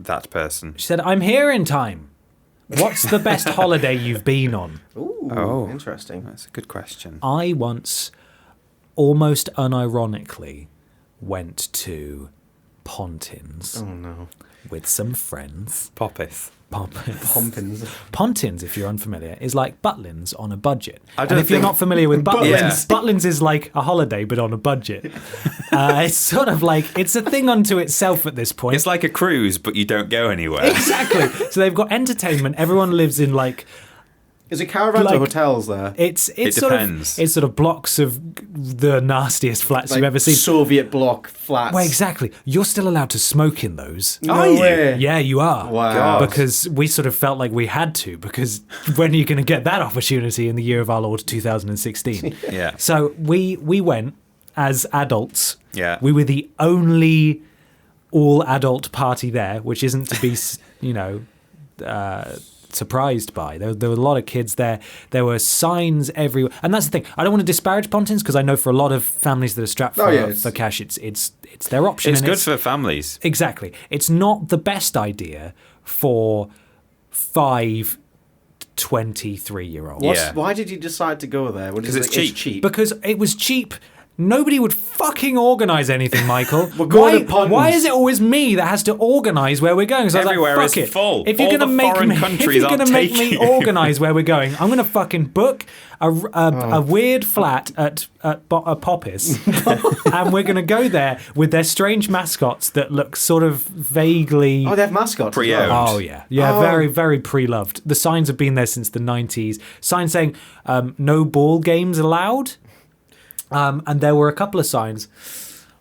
that person. She said, "I'm here in time. What's the best holiday you've been on?" Ooh, Oh. interesting. That's a good question. I once, almost unironically, went to Pontins Oh, no. with some friends. Popith. Pompins. Pontins, if you're unfamiliar, is like Butlins on a budget. I And don't if you're think- not familiar with Butlins, Yeah. Butlins is like a holiday but on a budget. It's sort of like, it's a thing unto itself at this point. It's like a cruise, but you don't go anywhere. Exactly. So they've got entertainment. Everyone lives in like Is it caravans Like- or hotels there? it's It sort depends. of blocks of the nastiest flats you've ever seen. Soviet bloc flats. Well, exactly. You're still allowed to smoke in those. No Are you? way. Yeah, you are. Wow. God. Because we sort of felt like we had to, because when are you going to get that opportunity in the year of our Lord 2016? Yeah. So we went as adults. Yeah. We were the only all-adult party there, which isn't to be, surprised by. There were a lot of kids there. There were signs everywhere. And that's the thing. I don't want to disparage Pontins, because I know for a lot of families that are strapped for cash, it's their option. It's and good for families. Exactly. It's not the best idea for 5 23-year-olds. Yeah. Why did you decide to go there? Because it's cheap. Because it was cheap. Nobody would fucking organise anything, Michael. We're going to Pontins. Why is it always me that has to organise a way we're going? So I was Everywhere like, is fuck it. full. If you're All gonna the make foreign me, if countries you're aren't gonna make me taking you. organise where we're going, I'm going to fucking book a weird flat at BOPIS, and we're going to go there with their strange mascots that look sort of vaguely. Oh, they have mascots. as Pre-owned. well. Oh yeah, very, very pre-loved. The signs have been there since the 90s. Signs saying no ball games allowed, and there were a couple of signs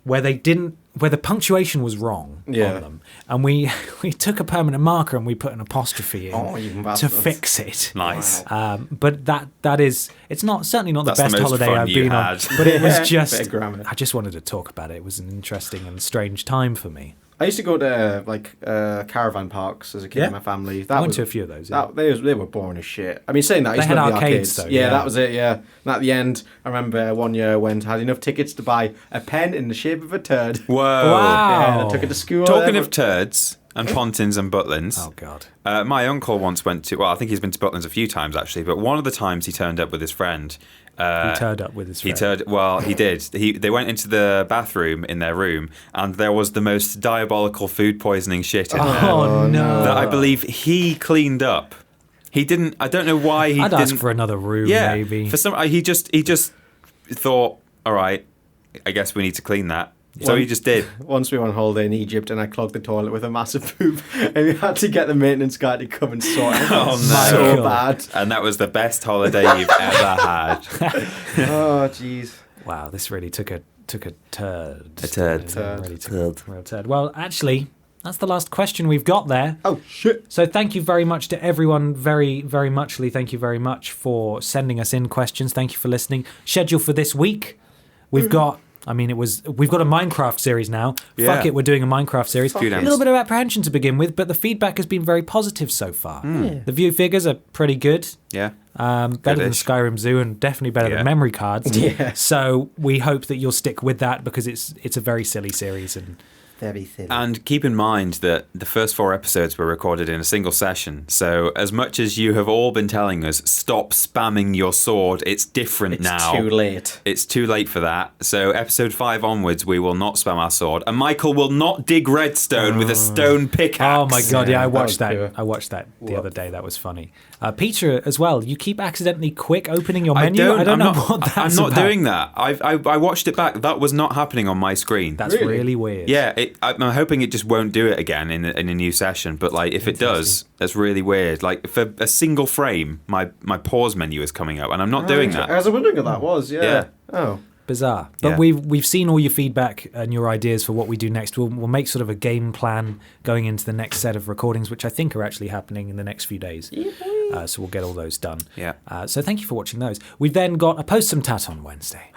where the punctuation was wrong on them, and we took a permanent marker and we put an apostrophe in Oh, you to bastards. fix it. Nice. But that is, it's not certainly not That's the the best most holiday fun I've you been on, had. but it was Bit just of grammar. I just wanted to talk about it. It was an interesting and strange time for me. I used to go to caravan parks as a kid Yeah. with my family. I went to a few of those. Yeah. They were boring as shit. I mean, saying that, I used They to had love the arcades, arcades. though, yeah. That was it. Yeah. And at the end, I remember one year I had enough tickets to buy a pen in the shape of a turd. Whoa. Wow. Yeah, and I took it to school. Talking of turds and Pontins and Butlins. Oh god. My uncle once went to, well, I think he's been to Butlins a few times actually, but one of the times he turned up with his friend. He turned up with his friend. He did. They went into the bathroom in their room, and there was the most diabolical food poisoning shit in there Oh no. that I believe he cleaned up. He didn't. I don't know why he I'd didn't. ask for another room, Yeah, maybe. for some. He just thought, all right, I guess we need to clean that. So he just did. Once we were on holiday in Egypt and I clogged the toilet with a massive poop and we had to get the maintenance guy to come and sort it. Oh, no. So God. bad. And that was the best holiday you've ever had. Oh, jeez. Wow, this really took a turd. A turd. It really took a real turd. Well, actually, that's the last question we've got there. Oh, shit. So thank you very much to everyone, very, very muchly. Thank you very much for sending us in questions. Thank you for listening. Schedule for this week, we've got. We've got a Minecraft series now. Yeah. Fuck it, we're doing a Minecraft series. Good A answer. little bit of apprehension to begin with, but the feedback has been very positive so far. The view figures are pretty good. Yeah. Better than Goodish. Skyrim Zoo and definitely better Yeah. than memory cards. Yeah. So we hope that you'll stick with that because it's a very silly series and Very thin. And keep in mind that the first 4 episodes were recorded in a single session. So as much as you have all been telling us, stop spamming your sword, it's different It's now. too late. It's too late for that. So episode 5 onwards, we will not spam our sword. And Michael will not dig redstone with a stone pickaxe. oh my god, yeah, I that watched was that. pure. I watched that the other day. That was funny. Peter as well. You keep accidentally quick opening your menu. I don't know what that's I'm not about. doing that. I watched it back. That was not happening on my screen. That's really weird. Yeah, I'm hoping it just won't do it again in a new session. But like, if it does, that's really weird. Like for a single frame, my pause menu is coming up, and I'm not doing that. I was wondering what that was. Yeah. Oh. Bizarre. But we've seen all your feedback and your ideas for what we do next. We'll make sort of a game plan going into the next set of recordings, which I think are actually happening in the next few days. So we'll get all those done. Yeah. So thank you for watching those. We've then got a Post Some Tat on Wednesday.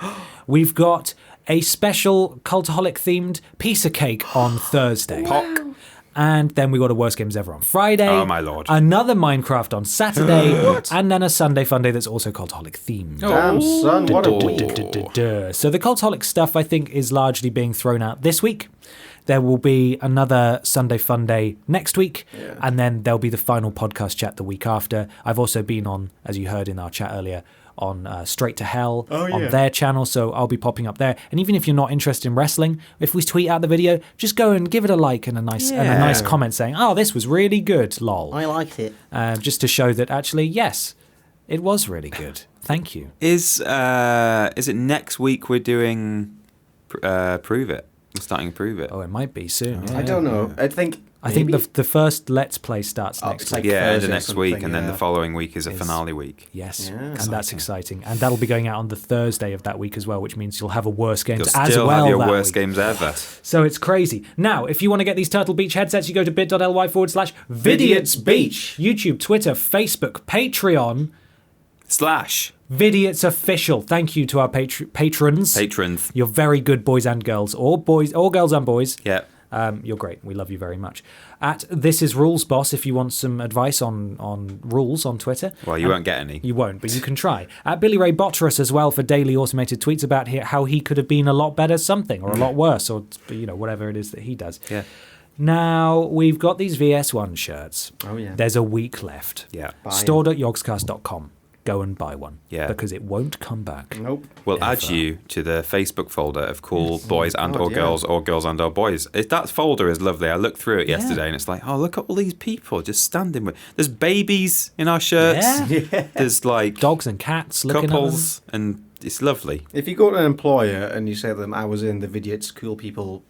We've got a special Cultaholic themed piece of cake on Thursday. Pock. And then we got a Worst Games Ever on Friday. Oh, my Lord. Another Minecraft on Saturday. And then a Sunday Fun Day that's also Cultaholic themed. Damn, son, what a week. So the Cultaholic stuff, I think, is largely being thrown out this week. There will be another Sunday Fun Day next week, and then there'll be the final podcast chat the week after. I've also been on, as you heard in our chat earlier, on Straight to Hell on their channel, so I'll be popping up there. And even if you're not interested in wrestling, if we tweet out the video, just go and give it a like and a nice comment saying, "Oh, this was really good, lol." I liked it. Just to show that actually, yes, it was really good. Thank you. Is it next week we're doing Prove It? We're starting to Prove It. Oh, it might be soon. I don't know. I think the first Let's Play starts next week. The next week, and then the following week is a finale week. Yes, and that's exciting. And that'll be going out on the Thursday of that week as well, which means you'll have a Worst Games You'll as still well. have your that Worst week. Games Ever. So it's crazy. Now, if you want to get these Turtle Beach headsets, you go to bit.ly/Vidiots Beach. YouTube, Twitter, Facebook, Patreon. / Vidiots Official. Thank you to our patrons. You're very good boys and girls, or girls and boys. Yeah. You're great. We love you very much. At This Is Rules Boss, if you want some advice on rules on Twitter. Well, you won't get any. You won't, but you can try. At Billy Ray Botterus as well for daily automated tweets about how he could have been a lot better something, or a lot worse, or whatever it is that he does. Yeah. Now, we've got these VS1 shirts. Oh, yeah. There's a week left. Yeah. Store.yogscast.com. Go and buy one. Yeah. Because it won't come back. Nope. We'll add you to the Facebook folder of cool boys and or girls, or girls and or boys. That folder is lovely. I looked through it yesterday and it's like, oh, look at all these people just standing with. There's babies in our shirts. Yeah. There's like dogs and cats looking couples, at them. and it's lovely. If you go to an employer and you say to them, "I was in the Vidiots Cool People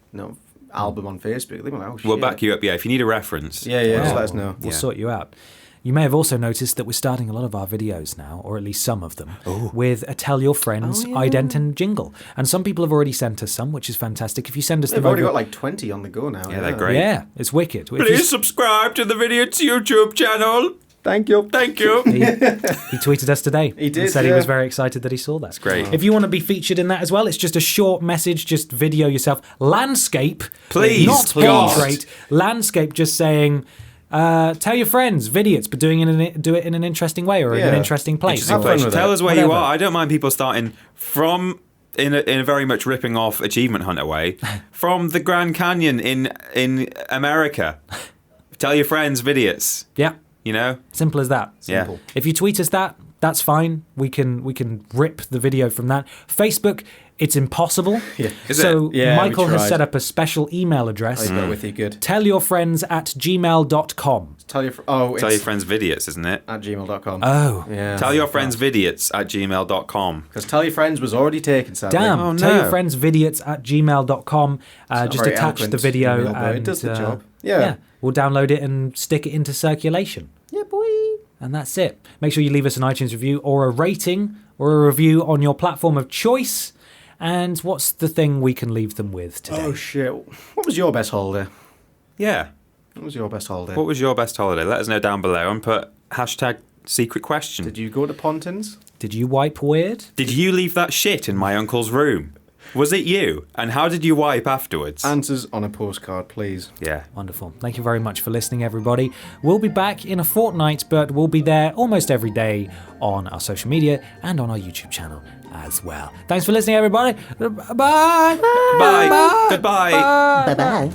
album on Facebook," they'll be like, "Oh shit." We'll back you up. Yeah, if you need a reference. Yeah, just let us know. We'll sort you out. You may have also noticed that we're starting a lot of our videos now, or at least some of them, with a Tell Your Friends ident and jingle. And some people have already sent us some, which is fantastic. If you send us They've them already over... got like 20 on the go now. Yeah, they're great. Yeah, it's wicked. Please subscribe to the Vidiots YouTube channel. Thank you. Thank you. He tweeted us today. He did, and said he was very excited that he saw that. It's great. If you want to be featured in that as well, it's just a short message, just video yourself. Landscape. Please. Not portrait. Landscape just saying... tell your friends, Vidiots, but do it in an interesting way or in an interesting place. Tell us where you are. I don't mind people starting from in a very much ripping off Achievement Hunter way from the Grand Canyon in America. Tell your friends, Vidiots. Yeah, simple as that. Simple. Yeah. If you tweet us that's fine. We can rip the video from that. Facebook. It's impossible. Yeah. So Yeah, Michael has set up a special email address. I got it with you, good. tellyourfriends@gmail.com. Tell your friends Vidiots, isn't it? At gmail.com. Oh. Yeah. Tell your friends Vidiots at gmail.com. Because Tell Your Friends was already taken, sadly. Damn. Oh, no. Tell your friends Vidiots@gmail.com. Just very attach the eloquent video. email, but and it does the job. Yeah. We'll download it and stick it into circulation. Yeah, boy. And that's it. Make sure you leave us an iTunes review or a rating or a review on your platform of choice. And what's the thing we can leave them with today? Oh, shit. What was your best holiday? Yeah. What was your best holiday? What was your best holiday? Let us know down below and put #secret question. Did you go to Pontins? Did you wipe weird? Did you leave that shit in my uncle's room? Was it you? And how did you wipe afterwards? Answers on a postcard, please. Yeah. Wonderful. Thank you very much for listening, everybody. We'll be back in a fortnight, but we'll be there almost every day on our social media and on our YouTube channel as well. Thanks for listening, everybody. Bye. Bye. Goodbye. Bye-bye.